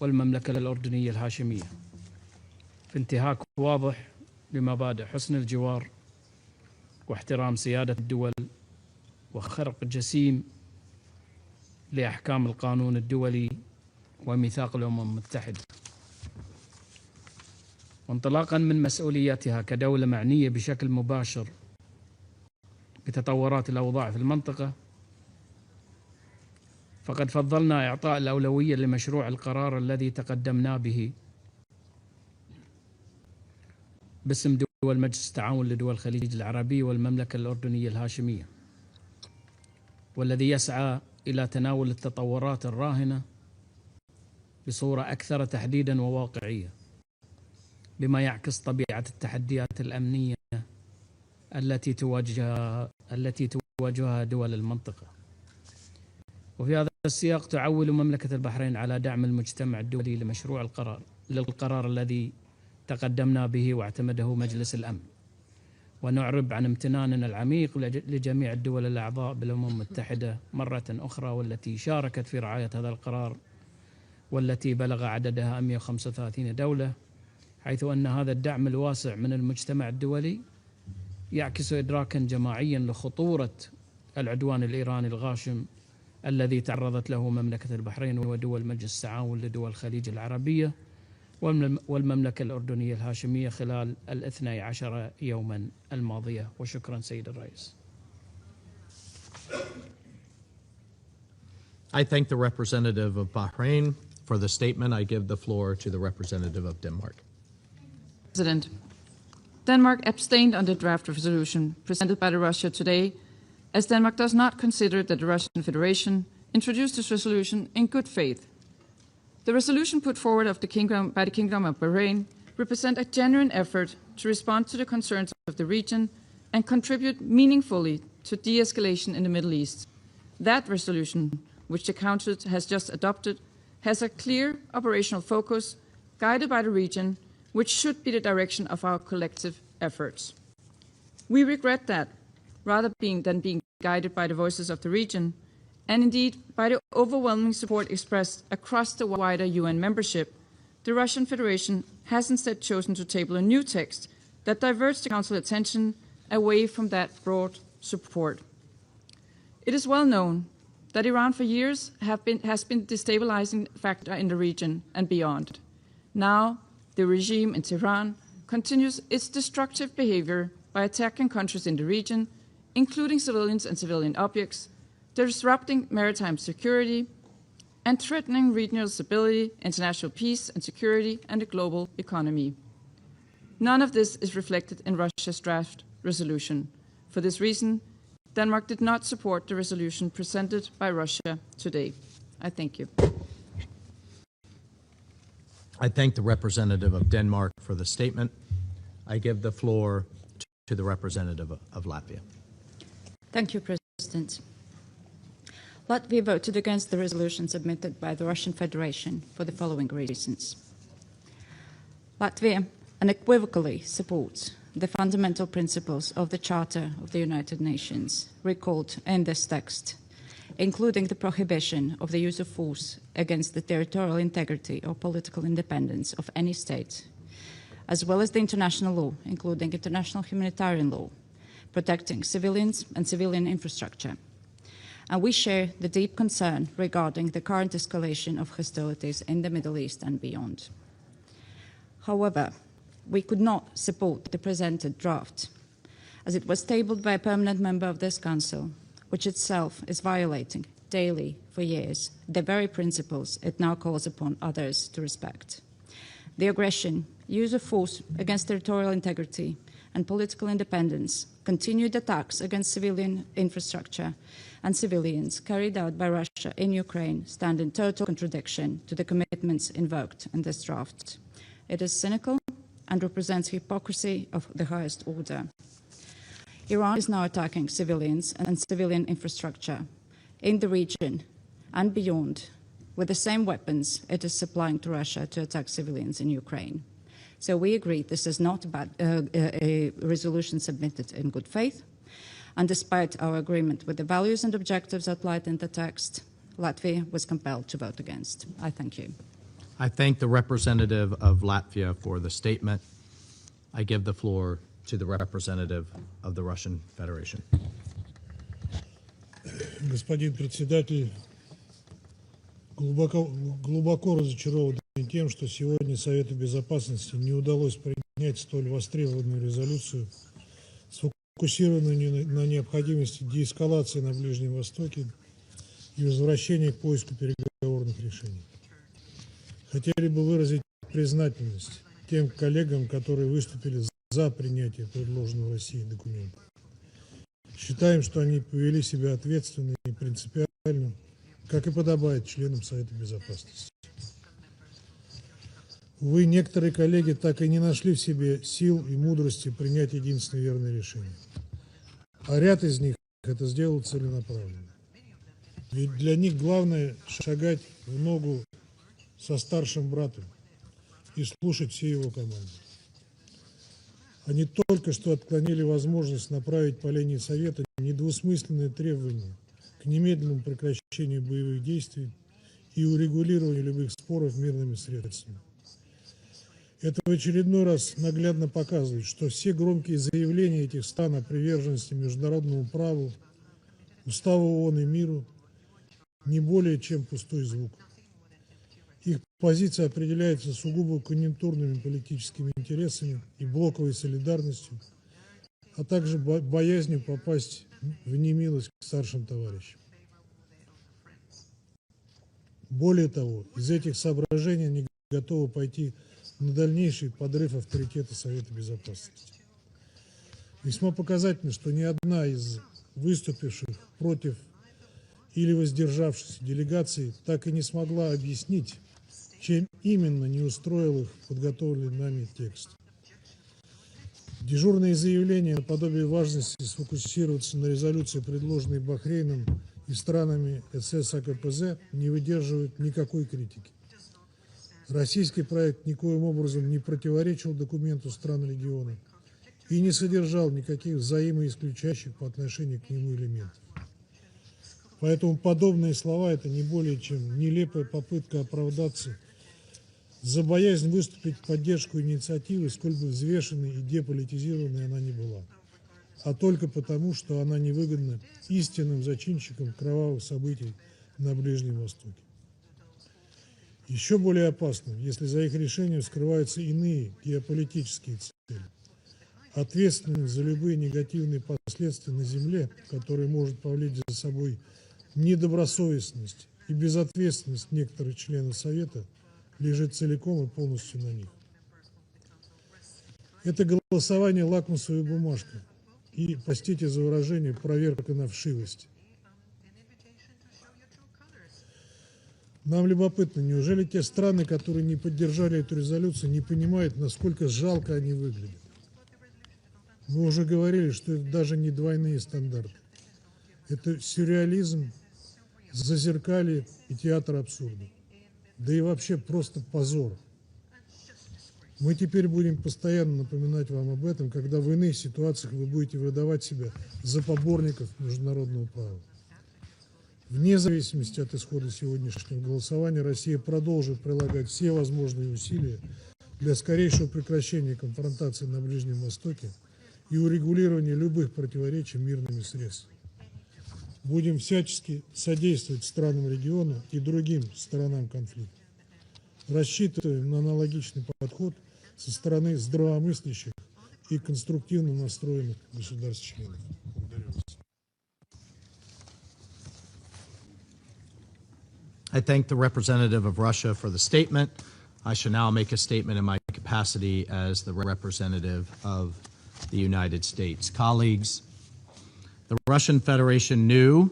والمملكة الأردنية الهاشمية في انتهاك واضح لمبادئ حسن الجوار واحترام سيادة الدول وخرق جسيم لأحكام القانون الدولي وميثاق الأمم المتحدة. وانطلاقا من مسؤولياتها كدولة معنية بشكل مباشر بتطورات الأوضاع في المنطقة، فقد فضلنا إعطاء الأولوية لمشروع القرار الذي تقدمنا به باسم دول مجلس التعاون لدول الخليج العربي والمملكة الأردنية الهاشمية، والذي يسعى إلى تناول التطورات الراهنة بصورة أكثر تحديدا وواقعية، بما يعكس طبيعة التحديات الأمنية التي تواجهها دول المنطقة. وفي هذا السياق تعول مملكة البحرين على دعم المجتمع الدولي لمشروع للقرار الذي تقدمنا به واعتمده مجلس الأمن، ونعرب عن امتناننا العميق لجميع الدول الأعضاء بالأمم المتحدة مرة أخرى والتي شاركت في رعاية هذا القرار، والتي بلغ عددها 135 دولة، حيث أن هذا الدعم الواسع من المجتمع الدولي يعكس إدراكا جماعيا لخطورة العدوان الإيراني الغاشم الذي تعرضت له مملكة البحرين ودول مجلس التعاون لدول الخليج العربية والمملكة الأردنية الهاشمية خلال 12 يوما الماضية. وشكرا سيد الرئيس. I thank the representative of Bahrain for the statement. I give the floor to the representative of Denmark. President, Denmark abstained on the draft resolution presented by Russia today, as Denmark does not consider that the Russian Federation introduced this resolution in good faith. The resolution put forward by the Kingdom of Bahrain represent a genuine effort to respond to the concerns of the region and contribute meaningfully to de-escalation in the Middle East. That resolution, which the Council has just adopted, has a clear operational focus guided by the region, which should be the direction of our collective efforts. We regret that, rather than being guided by the voices of the region, and indeed by the overwhelming support expressed across the wider UN membership, the Russian Federation has instead chosen to table a new text that diverts the Council's attention away from that broad support. It is well known that Iran for years has been a destabilizing factor in the region and beyond. Now, the regime in Tehran continues its destructive behavior by attacking countries in the region, including civilians and civilian objects, disrupting maritime security, and threatening regional stability, international peace and security, and the global economy. None of this is reflected in Russia's draft resolution. For this reason, Denmark did not support the resolution presented by Russia today. I thank you. I thank the representative of Denmark for the statement. I give the floor to the representative of Latvia. Thank you, President. Latvia voted against the resolution submitted by the Russian Federation for the following reasons. Latvia unequivocally supports the fundamental principles of the Charter of the United Nations recalled in this text, including the prohibition of the use of force against the territorial integrity or political independence of any state, as well as the international law, including international humanitarian law, protecting civilians and civilian infrastructure. And we share the deep concern regarding the current escalation of hostilities in the Middle East and beyond. However, we could not support the presented draft, as it was tabled by a permanent member of this Council, which itself is violating daily for years the very principles it now calls upon others to respect. The aggression, use of force against territorial integrity and political independence, continued attacks against civilian infrastructure and civilians carried out by Russia in Ukraine stand in total contradiction to the commitments invoked in this draft. It is cynical and represents hypocrisy of the highest order. Iran is now attacking civilians and civilian infrastructure in the region and beyond with the same weapons it is supplying to Russia to attack civilians in Ukraine. So we agree this is not a resolution submitted in good faith, and despite our agreement with the values and objectives outlined in the text, Latvia was compelled to vote against. I thank you. I thank the representative of Latvia for the statement. I give the floor to the representative of the Russian Federation. Господин председатель, глубоко разочарован тем, что сегодня Совету Безопасности не удалось принять столь востребованную резолюцию, сфокусированную на необходимости деэскалации на Ближнем Востоке и возвращения к поиску переговорных решений. Хотели бы выразить признательность тем коллегам, которые выступили за принятие предложенного Россией документа. Считаем, что они повели себя ответственно и принципиально, как и подобает членам Совета Безопасности. Увы, некоторые коллеги так и не нашли в себе сил и мудрости принять единственное верное решение. А ряд из них это сделал целенаправленно. Ведь для них главное шагать в ногу со старшим братом и слушать все его команды. Они только что отклонили возможность направить по линии Совета недвусмысленные требования к немедленному прекращению боевых действий и урегулированию любых споров мирными средствами. Это в очередной раз наглядно показывает, что все громкие заявления этих стран о приверженности международному праву, Уставу ООН и миру не более чем пустой звук. Их позиция определяется сугубо конъюнктурными политическими интересами и блоковой солидарностью, а также боязнью попасть в немилость к старшим товарищам. Более того, из этих соображений они готовы пойти на дальнейший подрыв авторитета Совета Безопасности. Весьма показательно, что ни одна из выступивших против или воздержавшихся делегаций так и не смогла объяснить, чем именно не устроил их подготовленный нами текст. Дежурные заявления наподобие важности сфокусироваться на резолюции, предложенной Бахрейном и странами СС-АКПЗ, не выдерживают никакой критики. Российский проект никоим образом не противоречил документу стран региона и не содержал никаких взаимоисключающих по отношению к нему элементов. Поэтому подобные слова – это не более чем нелепая попытка оправдаться за боязнь выступить в поддержку инициативы, сколь бы взвешенной и деполитизированной она ни была, а только потому, что она невыгодна истинным зачинщикам кровавых событий на Ближнем Востоке. Еще более опасно, если за их решением скрываются иные геополитические цели. Ответственность за любые негативные последствия на земле, которые может повлечь за собой недобросовестность и безответственность некоторых членов Совета лежит целиком и полностью на них. Это голосование лакмусовая бумажка и, простите за выражение, проверка на вшивость. Нам любопытно, неужели те страны, которые не поддержали эту резолюцию, не понимают, насколько жалко они выглядят? Мы уже говорили, что это даже не двойные стандарты. Это сюрреализм, зазеркалье и театр абсурда. Да и вообще просто позор. Мы теперь будем постоянно напоминать вам об этом, когда в иных ситуациях вы будете выдавать себя за поборников международного права. Вне зависимости от исхода сегодняшнего голосования, Россия продолжит прилагать все возможные усилия для скорейшего прекращения конфронтации на Ближнем Востоке и урегулирования любых противоречий мирными средствами. Будем всячески содействовать странам региона и другим сторонам конфликта. Рассчитываем на аналогичный подход со стороны здравомыслящих и конструктивно настроенных государств-членов. Благодарю вас. I thank the representative of Russia for the statement. I shall now make a statement in my capacity as the representative of the United States. Colleagues, the Russian Federation knew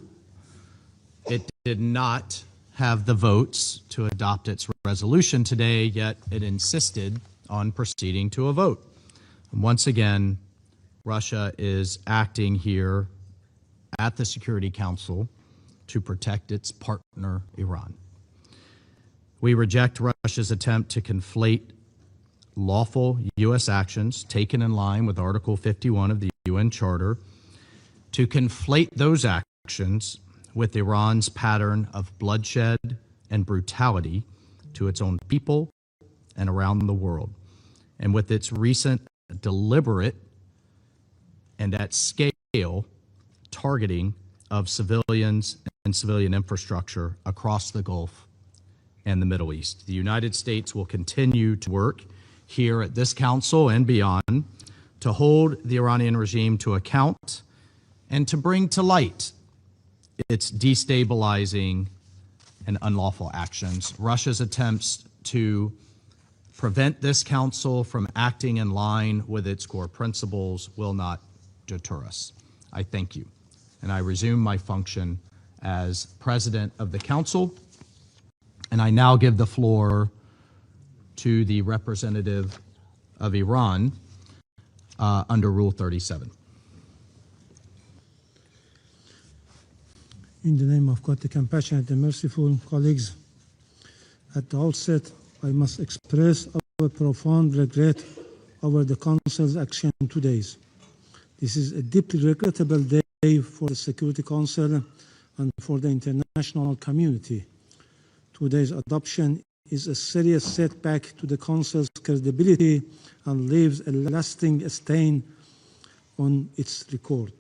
it did not have the votes to adopt its resolution today, yet it insisted on proceeding to a vote. And once again, Russia is acting here at the Security Council to protect its partner, Iran. We reject Russia's attempt to conflate lawful U.S. actions taken in line with Article 51 of the UN Charter, to conflate those actions with Iran's pattern of bloodshed and brutality to its own people and around the world, and with its recent deliberate and at scale targeting of civilians and civilian infrastructure across the Gulf and the Middle East. The United States will continue to work here at this council and beyond to hold the Iranian regime to account and to bring to light its destabilizing and unlawful actions. Russia's attempts to prevent this council from acting in line with its core principles will not deter us. I thank you, and I resume my function as President of the Council, and I now give the floor to the representative of Iran under Rule 37. In the name of God, the compassionate and merciful, colleagues, at the outset, I must express our profound regret over the Council's action today. This is a deeply regrettable day for the Security Council and for the international community. Today's adoption is a serious setback to the Council's credibility and leaves a lasting stain on its record.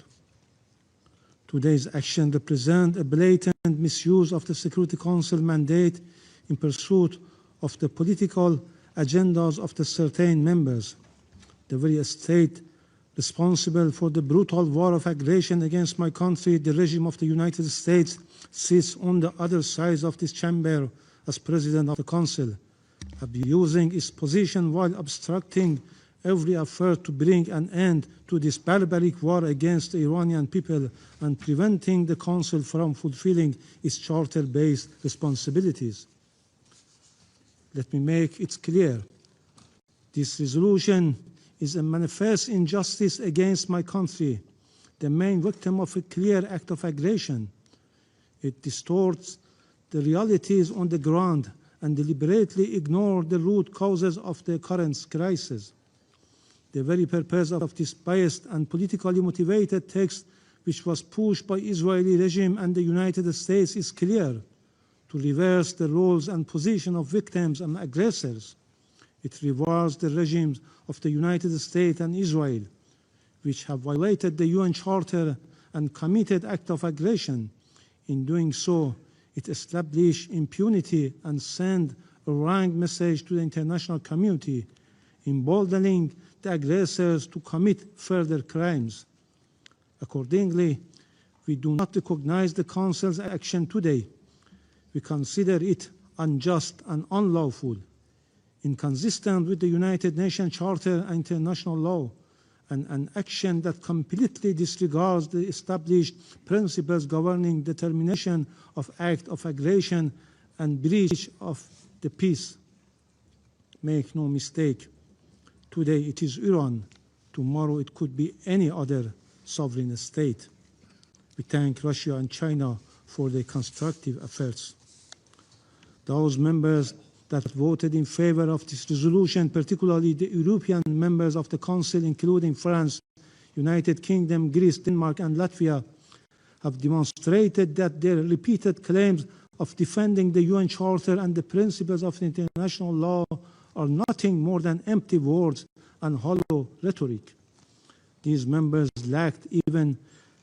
Today's action represents a blatant misuse of the Security Council mandate in pursuit of the political agendas of the certain members. The very state responsible for the brutal war of aggression against my country, the regime of the United States, sits on the other side of this chamber as President of the Council, abusing its position while obstructing every effort to bring an end to this barbaric war against the Iranian people and preventing the Council from fulfilling its charter-based responsibilities. Let me make it clear. This resolution is a manifest injustice against my country, the main victim of a clear act of aggression. It distorts the realities on the ground and deliberately ignores the root causes of the current crisis. The very purpose of this biased and politically motivated text, which was pushed by the Israeli regime and the United States, is clear: to reverse the roles and position of victims and aggressors. It rewards the regimes of the United States and Israel, which have violated the UN Charter and committed acts of aggression. In doing so, it established impunity and sent a wrong message to the international community, emboldening the aggressors to commit further crimes. Accordingly, we do not recognize the Council's action today. We consider it unjust and unlawful, inconsistent with the United Nations Charter and international law, and an action that completely disregards the established principles governing determination of acts of aggression and breach of the peace. Make no mistake, today it is Iran, tomorrow it could be any other sovereign state. We thank Russia and China for their constructive efforts. Those members that voted in favor of this resolution, particularly the European members of the Council, including France, United Kingdom, Greece, Denmark, and Latvia, have demonstrated that their repeated claims of defending the UN Charter and the principles of international law are nothing more than empty words and hollow rhetoric. These members lacked even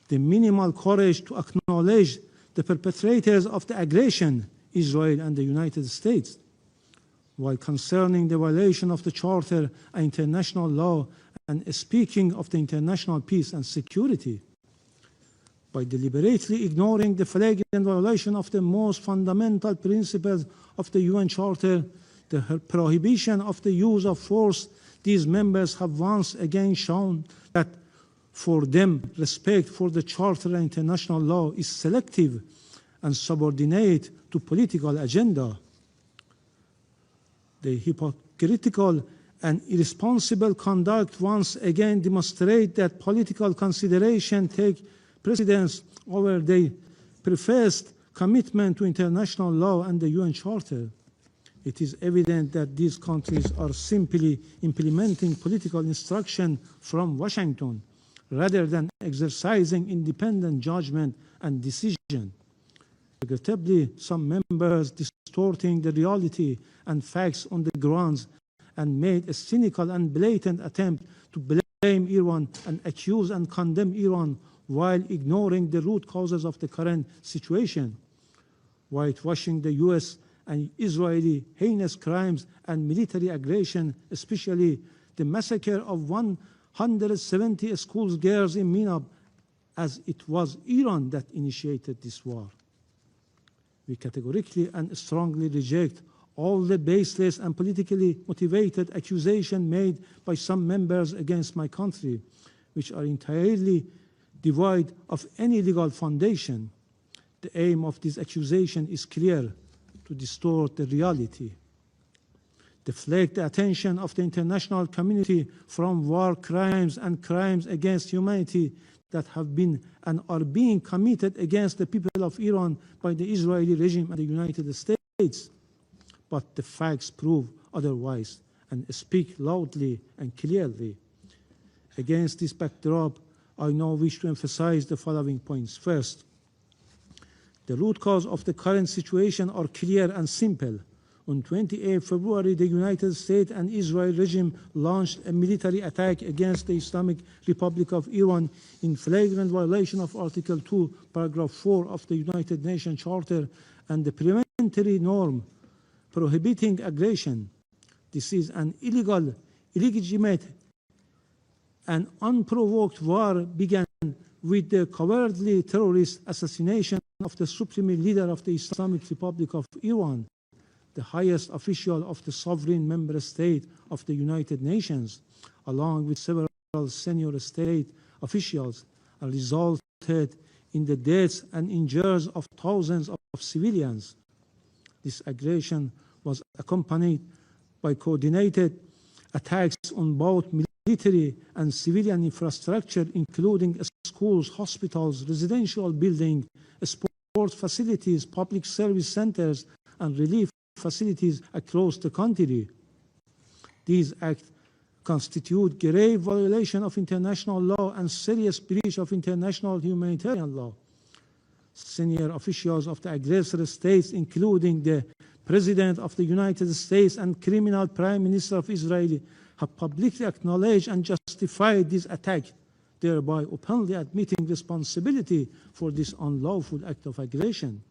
the minimal courage to acknowledge the perpetrators of the aggression, Israel and the United States. While concerning the violation of the Charter and international law and speaking of the international peace and security, by deliberately ignoring the flagrant violation of the most fundamental principles of the UN Charter, the prohibition of the use of force, these members have once again shown that for them, respect for the Charter and international law is selective and subordinate to political agenda. The hypocritical and irresponsible conduct once again demonstrate that political consideration take precedence over their professed commitment to international law and the UN Charter. It is evident that these countries are simply implementing political instruction from Washington rather than exercising independent judgment and decision. Regrettably, some members distorting the reality and facts on the grounds and made a cynical and blatant attempt to blame Iran and accuse and condemn Iran while ignoring the root causes of the current situation, whitewashing the US and Israeli heinous crimes and military aggression, especially the massacre of 170 school girls in Minab, as it was Iran that initiated this war. We categorically and strongly reject all the baseless and politically motivated accusations made by some members against my country, which are entirely devoid of any legal foundation. The aim of this accusation is clear: to distort the reality, deflect the attention of the international community from war crimes and crimes against humanity that have been and are being committed against the people of Iran by the Israeli regime and the United States. But the facts prove otherwise and speak loudly and clearly. Against this backdrop, I now wish to emphasize the following points. First, the root cause of the current situation are clear and simple. On 28 February, the United States and Israel regime launched a military attack against the Islamic Republic of Iran in flagrant violation of Article 2, Paragraph 4 of the United Nations Charter and the preventory norm prohibiting aggression. This is an illegal, illegitimate, and unprovoked war began with the cowardly terrorist assassination of the supreme leader of the Islamic Republic of Iran, the highest official of the sovereign member state of the United Nations, along with several senior state officials, and resulted in the deaths and injuries of thousands of civilians. This aggression was accompanied by coordinated attacks on both military and civilian infrastructure, including schools, hospitals, residential buildings, sports facilities, public service centers, and relief facilities across the country. These acts constitute grave violation of international law and serious breach of international humanitarian law. Senior officials of the aggressor states, including the President of the United States and criminal Prime Minister of Israel, have publicly acknowledged and justified this attack, thereby openly admitting responsibility for this unlawful act of aggression.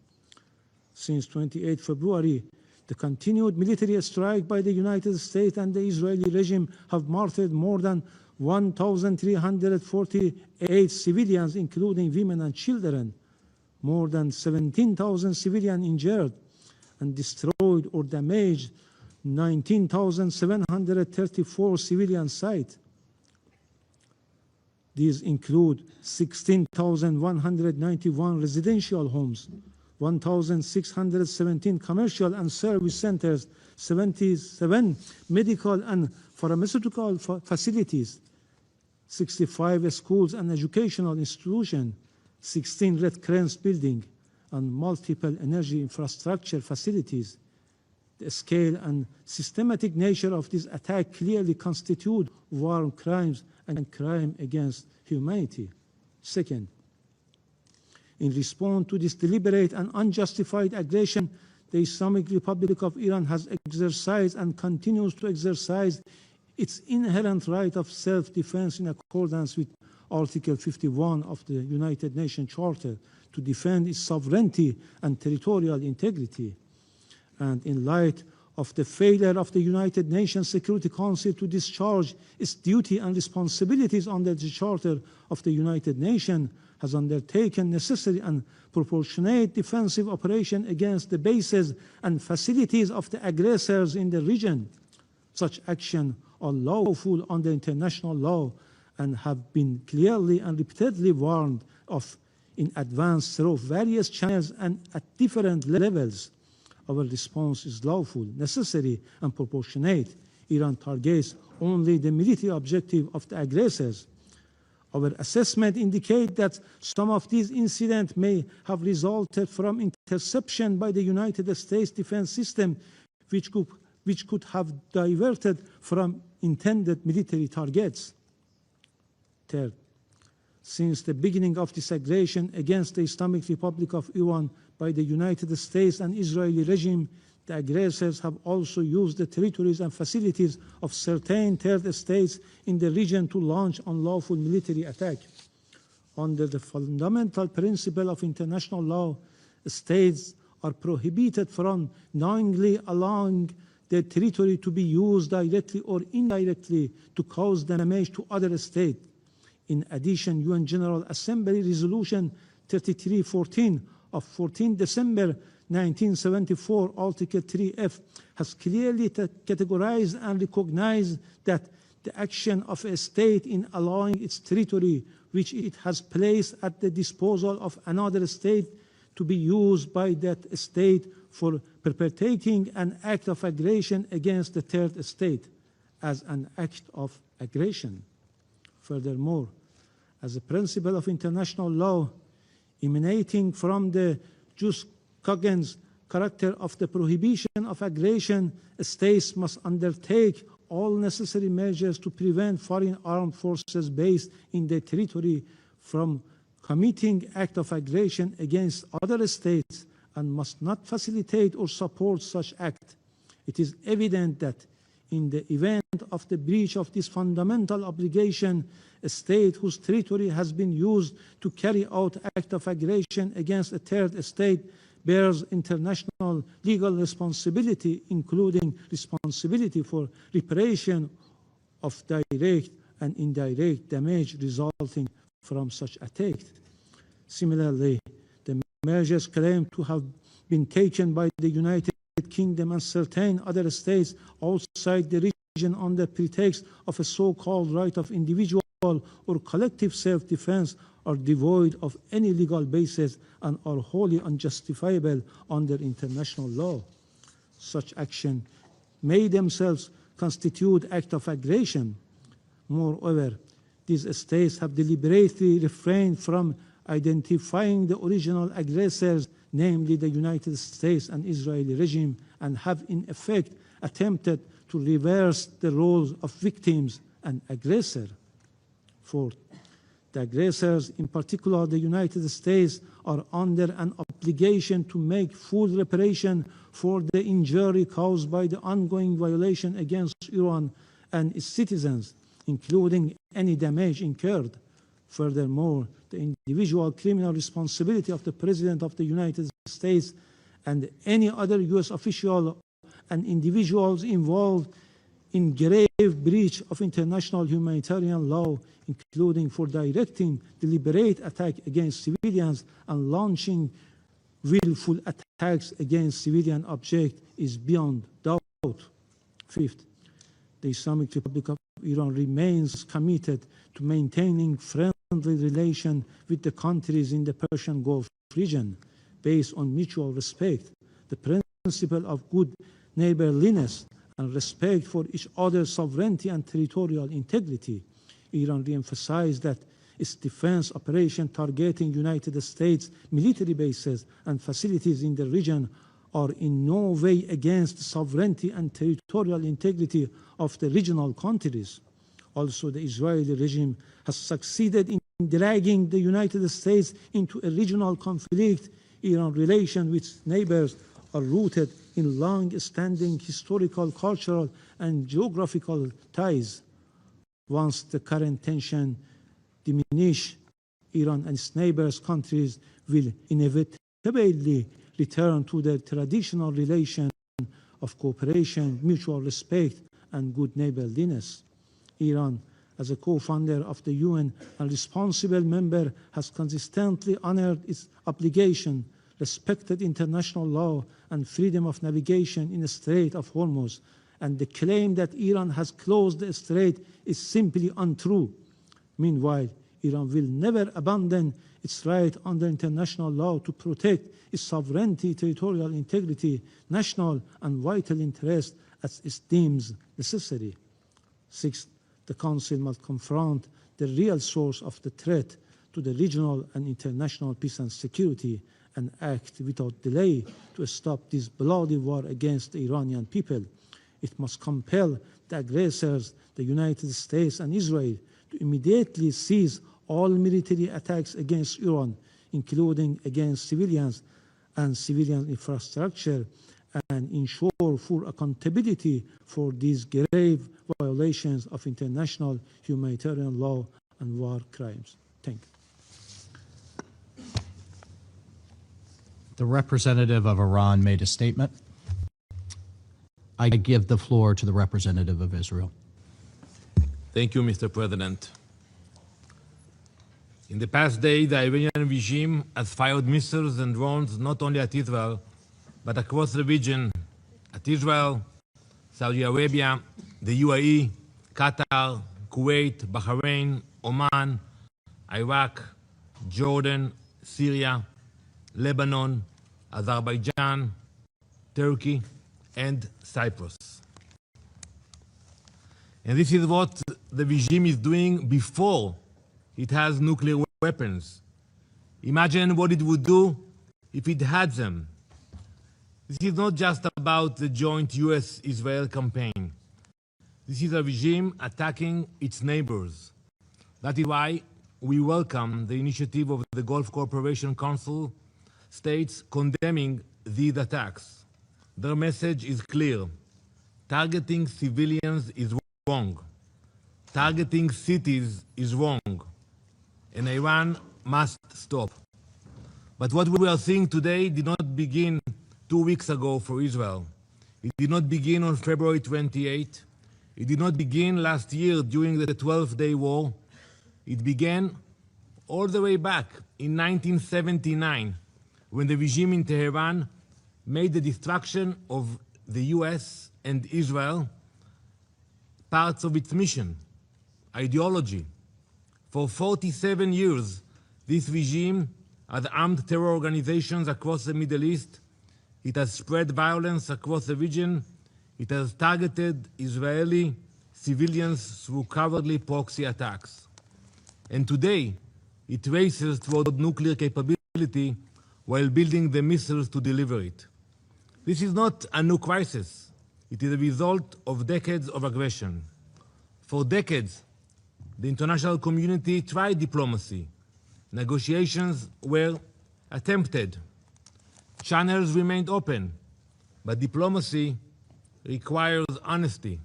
Since 28 February, the continued military strike by the United States and the Israeli regime have martyred more than 1,348 civilians, including women and children, more than 17,000 civilians injured, and destroyed or damaged 19,734 civilian sites. These include 16,191 residential homes, 1,617 commercial and service centers, 77 medical and pharmaceutical facilities, 65 schools and educational institutions, 16 Red Cross buildings, and multiple energy infrastructure facilities. The scale and systematic nature of this attack clearly constitute war crimes and crime against humanity. Second, in response to this deliberate and unjustified aggression, the Islamic Republic of Iran has exercised and continues to exercise its inherent right of self-defense in accordance with Article 51 of the United Nations Charter to defend its sovereignty and territorial integrity. And in light of the failure of the United Nations Security Council to discharge its duty and responsibilities under the Charter of the United Nations, has undertaken necessary and proportionate defensive operation against the bases and facilities of the aggressors in the region. Such actions are lawful under international law and have been clearly and repeatedly warned of in advance through various channels and at different levels. Our response is lawful, necessary, and proportionate. Iran targets only the military objective of the aggressors. Our assessment indicates that some of these incidents may have resulted from interception by the United States defense system, which could have diverted from intended military targets. Third, since the beginning of this aggression against the Islamic Republic of Iran by the United States and Israeli regime, the aggressors have also used the territories and facilities of certain third states in the region to launch unlawful military attack. Under the fundamental principle of international law, states are prohibited from knowingly allowing their territory to be used directly or indirectly to cause damage to other states. In addition, UN General Assembly Resolution 3314 of 14 December 1974, Article 3F, has clearly categorized and recognized that the action of a state in allowing its territory, which it has placed at the disposal of another state, to be used by that state for perpetrating an act of aggression against the third state as an act of aggression. Furthermore, as a principle of international law emanating from the jus cogens character of the prohibition of aggression, states must undertake all necessary measures to prevent foreign armed forces based in their territory from committing acts of aggression against other states and must not facilitate or support such acts. It is evident that in the event of the breach of this fundamental obligation, a state whose territory has been used to carry out acts of aggression against a third state bears international legal responsibility, including responsibility for reparation of direct and indirect damage resulting from such attack. Similarly, the measures claimed to have been taken by the United Kingdom and certain other states outside the region under pretext of a so-called right of individual or collective self-defense are devoid of any legal basis and are wholly unjustifiable under international law. Such action may themselves constitute acts of aggression. Moreover, these states have deliberately refrained from identifying the original aggressors, namely the United States and Israeli regime, and have in effect attempted to reverse the roles of victims and aggressor. Fourth, the aggressors, in particular the United States, are under an obligation to make full reparation for the injury caused by the ongoing violation against Iran and its citizens, including any damage incurred. Furthermore, the individual criminal responsibility of the President of the United States and any other U.S. official and individuals involved in grave breach of international humanitarian law, including for directing deliberate attack against civilians and launching willful attacks against civilian objects is beyond doubt. Fifth, the Islamic Republic of Iran remains committed to maintaining friendly relations with the countries in the Persian Gulf region based on mutual respect, the principle of good neighborliness, and respect for each other's sovereignty and territorial integrity. Iran re-emphasized that its defense operation targeting United States military bases and facilities in the region are in no way against the sovereignty and territorial integrity of the regional countries. Also, the Israeli regime has succeeded in dragging the United States into a regional conflict. Iran's relations with neighbors are rooted in long-standing historical, cultural, and geographical ties. Once the current tension diminish, Iran and its neighbors countries will inevitably return to their traditional relation of cooperation, mutual respect, and good neighborliness. Iran, as a co-founder of the UN and responsible member, has consistently honored its obligation, respected international law, and freedom of navigation in the Strait of Hormuz, and the claim that Iran has closed the strait is simply untrue. Meanwhile, Iran will never abandon its right under international law to protect its sovereignty, territorial integrity, national and vital interests as it deems necessary. Sixth, the Council must confront the real source of the threat to the regional and international peace and security and act without delay to stop this bloody war against the Iranian people. It must compel the aggressors, the United States and Israel, to immediately cease all military attacks against Iran, including against civilians and civilian infrastructure, and ensure full accountability for these grave violations of international humanitarian law and war crimes. Thank you. The representative of Iran made a statement. I give the floor to the representative of Israel. Thank you, Mr. President. In the past day, the Iranian regime has fired missiles and drones not only at Israel, but across the region, at Israel, Saudi Arabia, the UAE, Qatar, Kuwait, Bahrain, Oman, Iraq, Jordan, Syria, Lebanon, Azerbaijan, Turkey, and Cyprus. And this is what the regime is doing before it has nuclear weapons. Imagine what it would do if it had them. This is not just about the joint US-Israel campaign. This is a regime attacking its neighbors. That is why we welcome the initiative of the Gulf Cooperation Council states condemning these attacks. Their message is clear. Targeting civilians is wrong. Targeting cities is wrong. And Iran must stop. But what we are seeing today did not begin 2 weeks ago for Israel. It did not begin on February 28. It did not begin last year during the 12-day war. It began all the way back in 1979, when the regime in Tehran made the destruction of the US and Israel parts of its mission, ideology. For 47 years, this regime has armed terror organizations across the Middle East. It has spread violence across the region. It has targeted Israeli civilians through cowardly proxy attacks. And today, it races toward nuclear capability while building the missiles to deliver it. This is not a new crisis. It is a result of decades of aggression. For decades, the international community tried diplomacy. Negotiations were attempted. Channels remained open, but diplomacy requires honesty,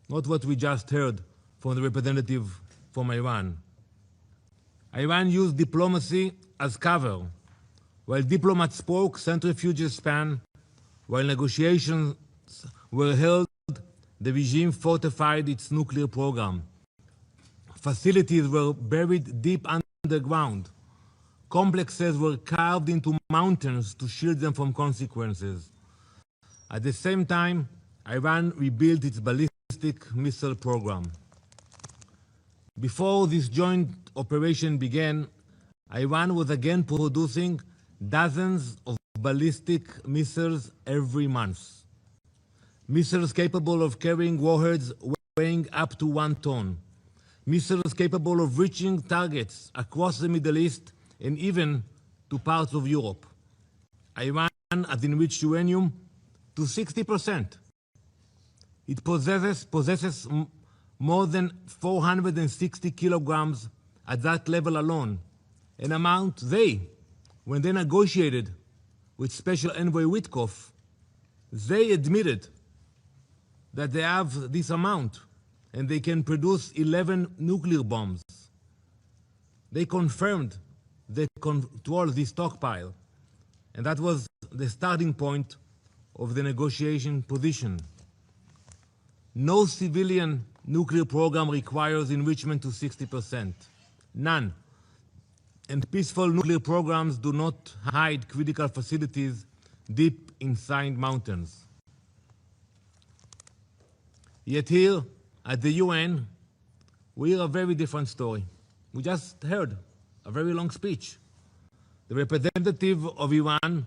not what we just heard from the representative from Iran. Iran used diplomacy as cover. While diplomats spoke, centrifuges span. While negotiations were held, the regime fortified its nuclear program. Facilities were buried deep underground. complexes were carved into mountains to shield them from consequences. At the same time, Iran rebuilt its ballistic missile program. Before this joint operation began, Iran was again producing dozens of ballistic missiles every month. Missiles capable of carrying warheads weighing up to 1 ton. Missiles capable of reaching targets across the Middle East and even to parts of Europe. Iran has enriched uranium to 60%. It possesses more than 460 kilograms at that level alone, an amount when they negotiated with Special Envoy Witkoff, they admitted that they have this amount and they can produce 11 nuclear bombs. They confirmed they control this stockpile, and that was the starting point of the negotiation position. No civilian nuclear program requires enrichment to 60%. None. And peaceful nuclear programs do not hide critical facilities deep inside mountains. Yet here at the UN, we hear a very different story. We just heard a very long speech. The representative of Iran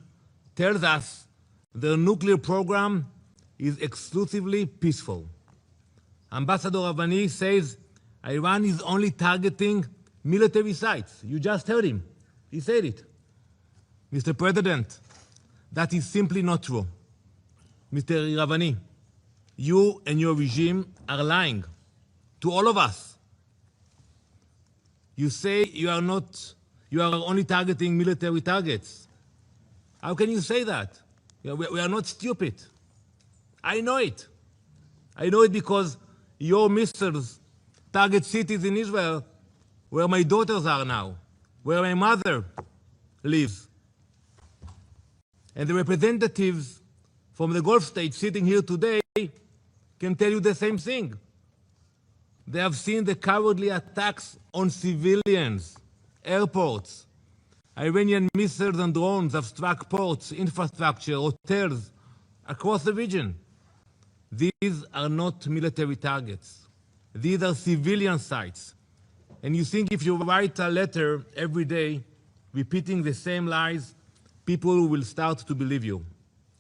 tells us their nuclear program is exclusively peaceful. Ambassador Ravani says Iran is only targeting military sites. You just heard him. He said it. Mr. President, that is simply not true. Mr. Ravani, you and your regime are lying to all of us. You say you are only targeting military targets. How can you say that? We are not stupid. I know it. I know it because your missiles target cities in Israel where my daughters are now, where my mother lives. And the representatives from the Gulf states sitting here today can tell you the same thing. They have seen the cowardly attacks on civilians, airports. Iranian missiles and drones have struck ports, infrastructure, hotels across the region. These are not military targets. These are civilian sites. And you think if you write a letter every day repeating the same lies, people will start to believe you.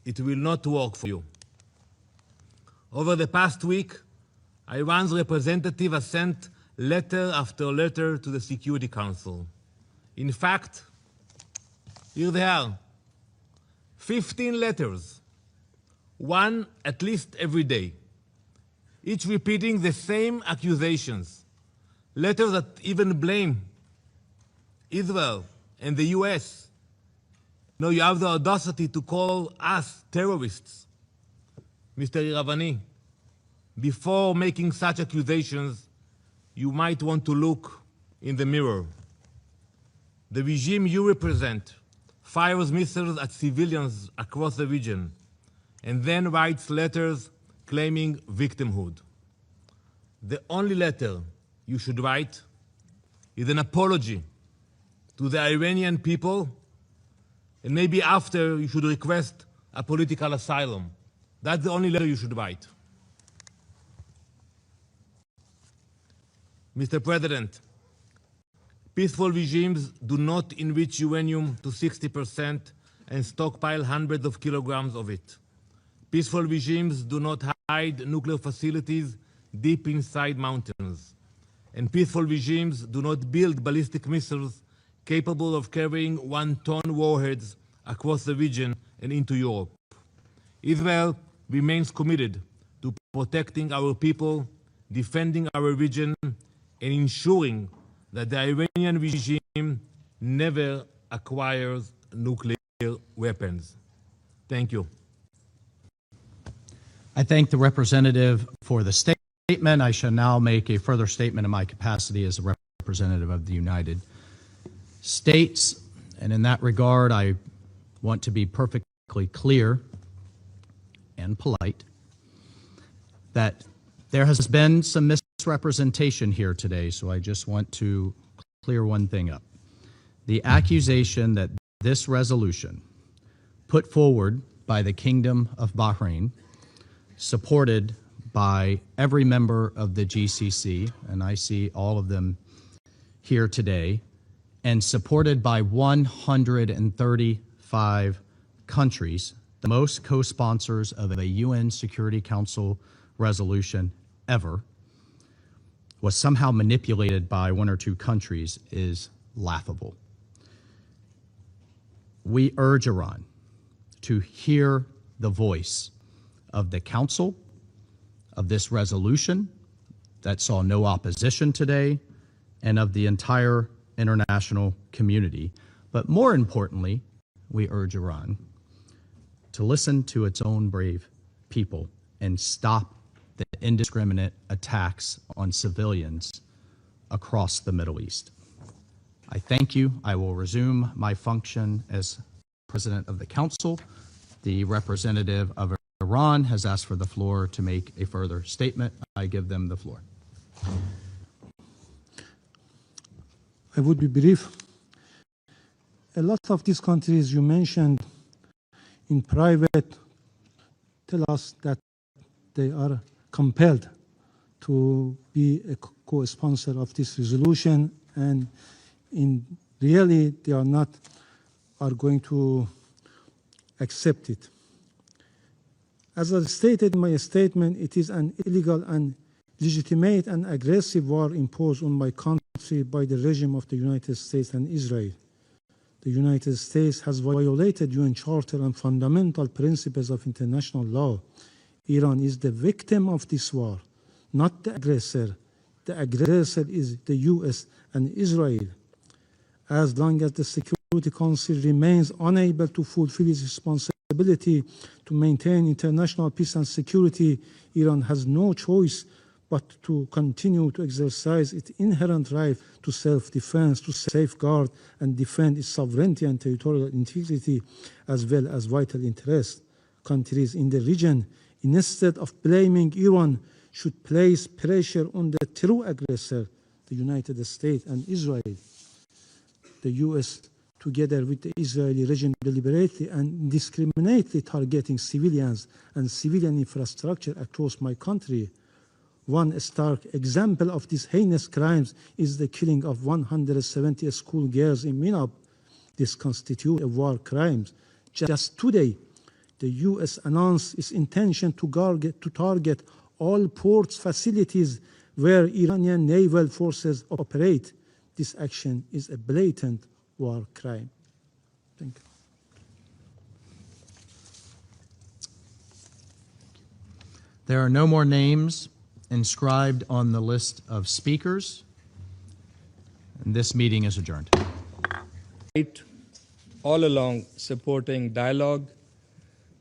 It will not work for you. Over the past week, Iran's representative has sent letter after letter to the Security Council. In fact, here they are, 15 letters, one at least every day, each repeating the same accusations, letters that even blame Israel and the US. No, you have the audacity to call us terrorists. Mr. Ravani, before making such accusations, you might want to look in the mirror. The regime you represent fires missiles at civilians across the region and then writes letters claiming victimhood. The only letter you should write is an apology to the Iranian people, and maybe after you should request a political asylum. That's the only letter you should write. Mr. President, peaceful regimes do not enrich uranium to 60% and stockpile hundreds of kilograms of it. Peaceful regimes do not hide nuclear facilities deep inside mountains. And peaceful regimes do not build ballistic missiles capable of carrying 1-ton warheads across the region and into Europe. Israel remains committed to protecting our people, defending our region, and ensuring that the Iranian regime never acquires nuclear weapons. Thank you. I thank the representative for the statement. I shall now make a further statement in my capacity as a representative of the United States. And in that regard, I want to be perfectly clear and polite that there has been some misrepresentation here today, so I just want to clear one thing up. the accusation that this resolution, put forward by the Kingdom of Bahrain, supported by every member of the GCC, and I see all of them here today, and supported by 135 countries, the most co-sponsors of a UN Security Council resolution ever, was somehow manipulated by one or two countries is laughable. We urge Iran to hear the voice of the Council, of this resolution that saw no opposition today, and of the entire international community. But more importantly, we urge Iran to listen to its own brave people and stop the indiscriminate attacks on civilians across the Middle East. I thank you. I will resume my function as President of the Council. The representative of Iran has asked for the floor to make a further statement. I give them the floor. I would be brief. A lot of these countries you mentioned in private tell us that they are compelled to be a co-sponsor of this resolution, and in really they are going to accept it. As I stated in my statement, it is an illegal and legitimate and aggressive war imposed on my country by the regime of the United States and Israel. The United States has violated UN Charter and fundamental principles of international law. Iran is the victim of this war, not the aggressor. The aggressor is the US and Israel. As long as the Security Council remains unable to fulfill its responsibility to maintain international peace and security, Iran has no choice but to continue to exercise its inherent right to self-defense, to safeguard and defend its sovereignty and territorial integrity, as well as vital interests. Countries in the region, instead of blaming Iran, should place pressure on the true aggressor, the United States and Israel. The US, together with the Israeli regime, deliberately and indiscriminately targeting civilians and civilian infrastructure across my country. One stark example of these heinous crimes is the killing of 170 schoolgirls in Minab. This constitutes a war crime. Just today, the US announced its intention to target all ports facilities where Iranian naval forces operate. This action is a blatant war crime. Thank you. There are no more names inscribed on the list of speakers, and this meeting is adjourned. All along supporting dialogue,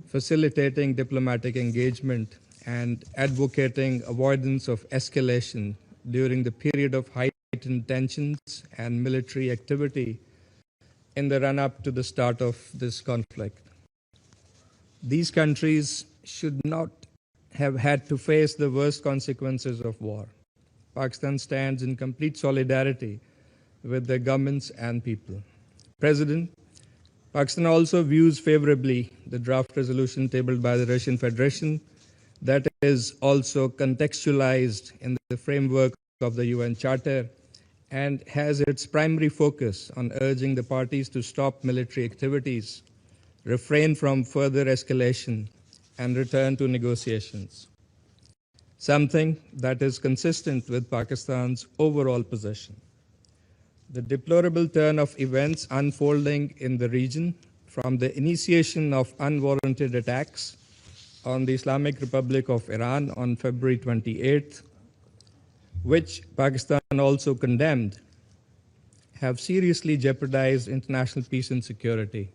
facilitating diplomatic engagement, and advocating avoidance of escalation during the period of heightened tensions and military activity in the run-up to the start of this conflict. These countries should not have had to face the worst consequences of war. Pakistan stands in complete solidarity with the governments and people. President, Pakistan also views favorably the draft resolution tabled by the Russian Federation that is also contextualized in the framework of the UN Charter and has its primary focus on urging the parties to stop military activities, refrain from further escalation, and return to negotiations, something that is consistent with Pakistan's overall position. The deplorable turn of events unfolding in the region, from the initiation of unwarranted attacks on the Islamic Republic of Iran on February 28th, which Pakistan also condemned, have seriously jeopardized international peace and security,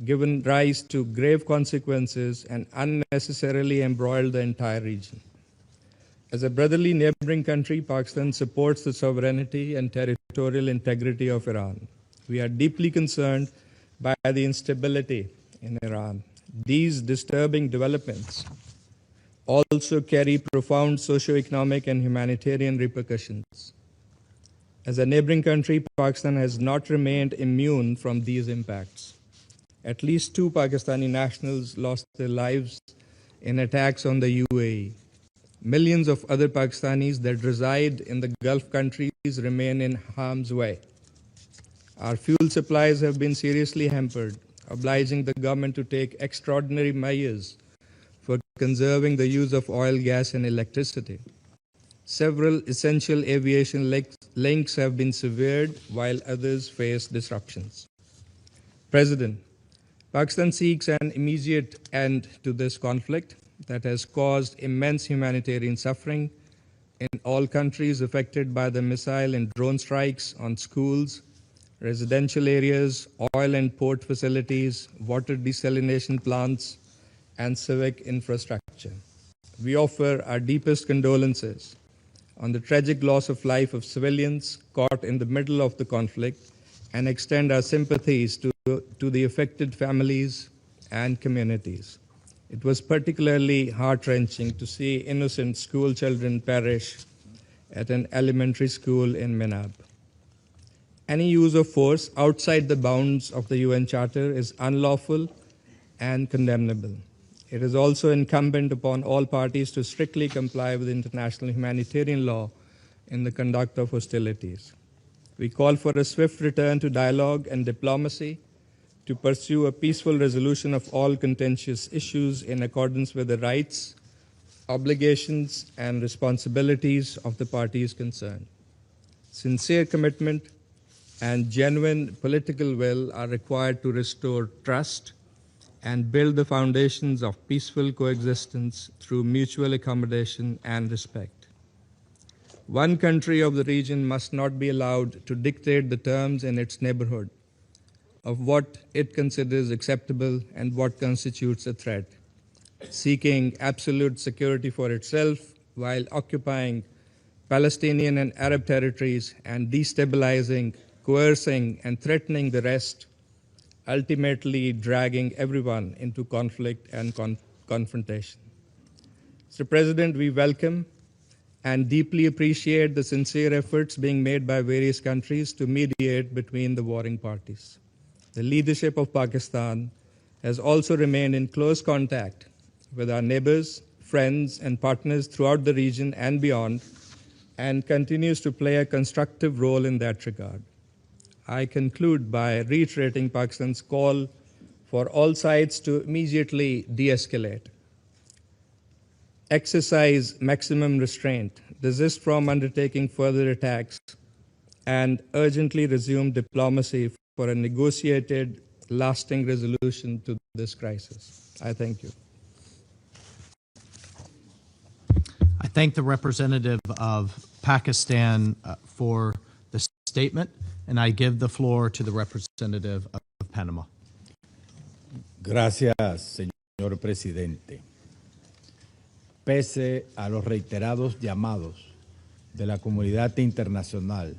given rise to grave consequences, and unnecessarily embroiled the entire region. As a brotherly neighboring country, Pakistan supports the sovereignty and territorial integrity of Iran. We are deeply concerned by the instability in Iran. These disturbing developments also carry profound socio-economic and humanitarian repercussions. As a neighboring country, Pakistan has not remained immune from these impacts. At least 2 Pakistani nationals lost their lives in attacks on the UAE. Millions of other Pakistanis that reside in the Gulf countries remain in harm's way. Our fuel supplies have been seriously hampered, obliging the government to take extraordinary measures for conserving the use of oil, gas, and electricity. Several essential aviation links have been severed, while others face disruptions. President, Pakistan seeks an immediate end to this conflict that has caused immense humanitarian suffering in all countries affected by the missile and drone strikes on schools, residential areas, oil and port facilities, water desalination plants, and civic infrastructure. We offer our deepest condolences on the tragic loss of life of civilians caught in the middle of the conflict and extend our sympathies to the affected families and communities. It was particularly heart-wrenching to see innocent school children perish at an elementary school in Menab. Any use of force outside the bounds of the UN Charter is unlawful and condemnable. It is also incumbent upon all parties to strictly comply with international humanitarian law in the conduct of hostilities. We call for a swift return to dialogue and diplomacy to pursue a peaceful resolution of all contentious issues in accordance with the rights, obligations, and responsibilities of the parties concerned. Sincere commitment and genuine political will are required to restore trust and build the foundations of peaceful coexistence through mutual accommodation and respect. One country of the region must not be allowed to dictate the terms in its neighborhood of what it considers acceptable and what constitutes a threat, seeking absolute security for itself while occupying Palestinian and Arab territories and destabilizing, coercing, and threatening the rest, ultimately dragging everyone into conflict and confrontation. Mr. President, we welcome and deeply appreciate the sincere efforts being made by various countries to mediate between the warring parties. The leadership of Pakistan has also remained in close contact with our neighbors, friends, and partners throughout the region and beyond, and continues to play a constructive role in that regard. I conclude by reiterating Pakistan's call for all sides to immediately de-escalate, exercise maximum restraint, desist from undertaking further attacks, and urgently resume diplomacy for a negotiated, lasting resolution to this crisis. I thank you. I thank the representative of Pakistan for the statement, and I give the floor to the representative of Panama. Gracias, señor presidente. Pese a los reiterados llamados de la comunidad internacional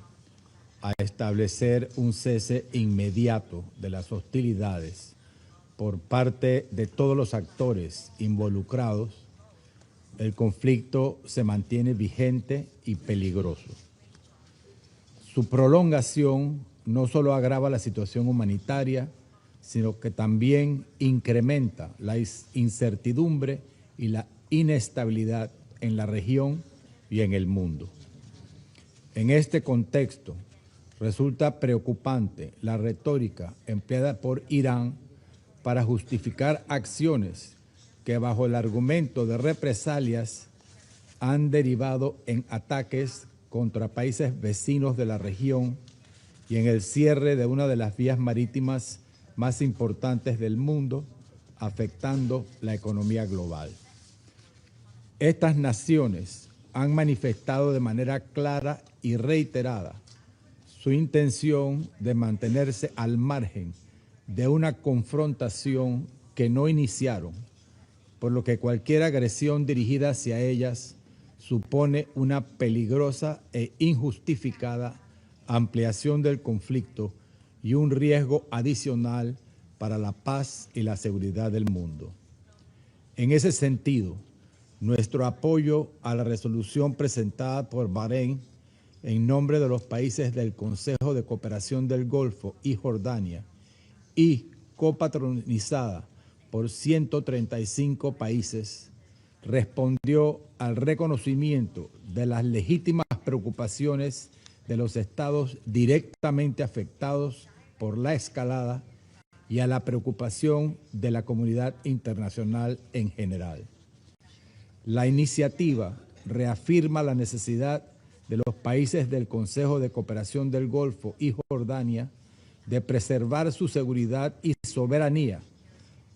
a establecer un cese inmediato de las hostilidades por parte de todos los actores involucrados, el conflicto se mantiene vigente y peligroso. Su prolongación no solo agrava la situación humanitaria, sino que también incrementa la incertidumbre y la inestabilidad en la región y en el mundo. En este contexto, resulta preocupante la retórica empleada por Irán para justificar acciones que bajo el argumento de represalias han derivado en ataques contra países vecinos de la región y en el cierre de una de las vías marítimas más importantes del mundo, afectando la economía global. Estas naciones han manifestado de manera clara y reiterada su intención de mantenerse al margen de una confrontación que no iniciaron, por lo que cualquier agresión dirigida hacia ellas supone una peligrosa e injustificada ampliación del conflicto y un riesgo adicional para la paz y la seguridad del mundo. En ese sentido, nuestro apoyo a la resolución presentada por Bahrein en nombre de los países del Consejo de Cooperación del Golfo y Jordania y copatronizada por 135 países, respondió al reconocimiento de las legítimas preocupaciones de los estados directamente afectados por la escalada y a la preocupación de la comunidad internacional en general. La iniciativa reafirma la necesidad de los países del Consejo de Cooperación del Golfo y Jordania de preservar su seguridad y soberanía,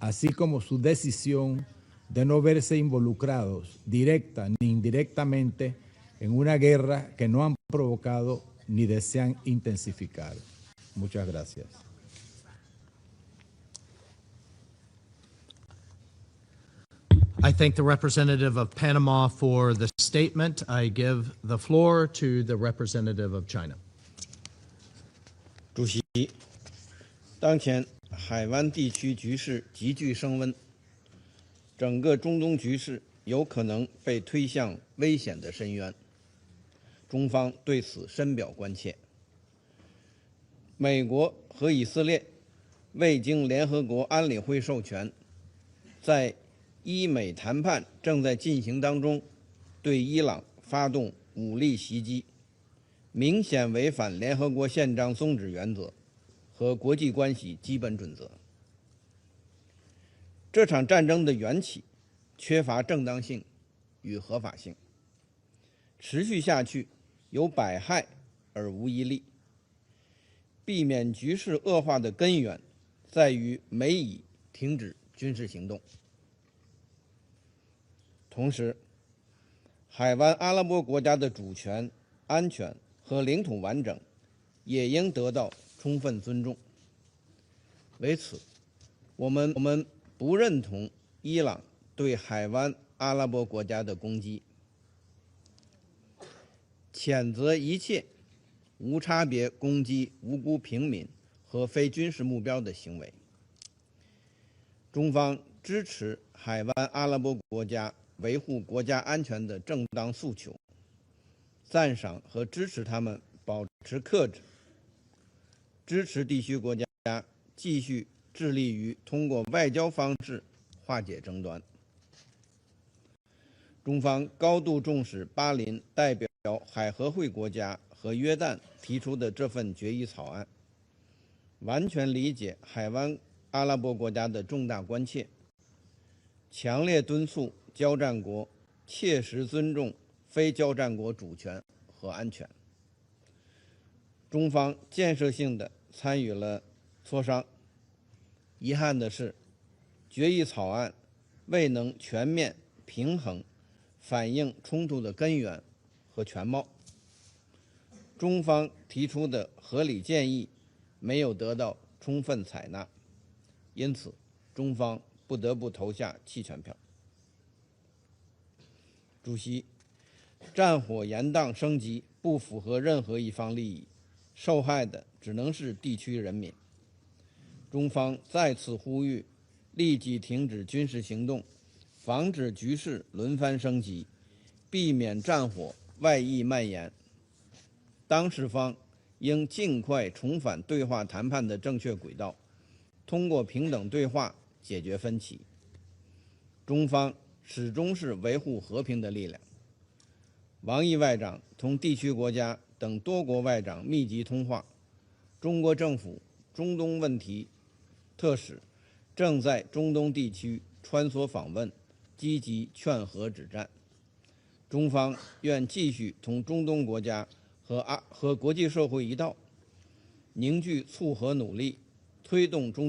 así como su decisión de no verse involucrados directa ni indirectamente en una guerra que no han provocado ni desean intensificar. Muchas gracias. I thank the representative of Panama for the statement. I give the floor to the representative of China. 主席，当前海湾地区局势急剧升温，整个中东局势有可能被推向危险的深渊，中方对此深表关切。美国和以色列未经联合国安理会授权，在伊美谈判正在进行当中，对伊朗发动武力袭击，明显违反联合国宪章宗旨原则和国际关系基本准则。这场战争的缘起缺乏正当性与合法性，持续下去有百害而无一利。避免局势恶化的根源在于美以停止军事行动。同时，海湾阿拉伯国家的主权、安全和领土完整也应得到充分尊重。为此，我们不认同伊朗对海湾阿拉伯国家的攻击，谴责一切无差别攻击无辜平民和非军事目标的行为。中方支持海湾阿拉伯国家维护国家安全的正当诉求，赞赏和支持他们保持克制，支持地区国家继续致力于通过外交方式化解争端。中方高度重视巴林代表海合会国家和约旦提出的这份决议草案，完全理解海湾阿拉伯国家的重大关切，强烈敦促交战国切实尊重非交战国主权和安全。中方建设性地参与了磋商，遗憾的是，决议草案未能全面平衡反映冲突的根源和全貌。中方提出的合理建议没有得到充分采纳，因此中方不得不投下弃权票。主席，战火延宕升级不符合任何一方利益，受害的只能是地区人民。中方再次呼吁立即停止军事行动，防止局势轮番升级，避免战火外溢蔓延。当事方应尽快重返对话谈判的正确轨道，通过平等对话解决分歧。中方始终是维护和平的力量。王毅外长同地区国家等多国外长密集通话，中国政府中东问题特使正在中东地区穿梭访问，积极劝和止战。中方愿继续同中东国家和国际社会一道，凝聚促和努力，推动中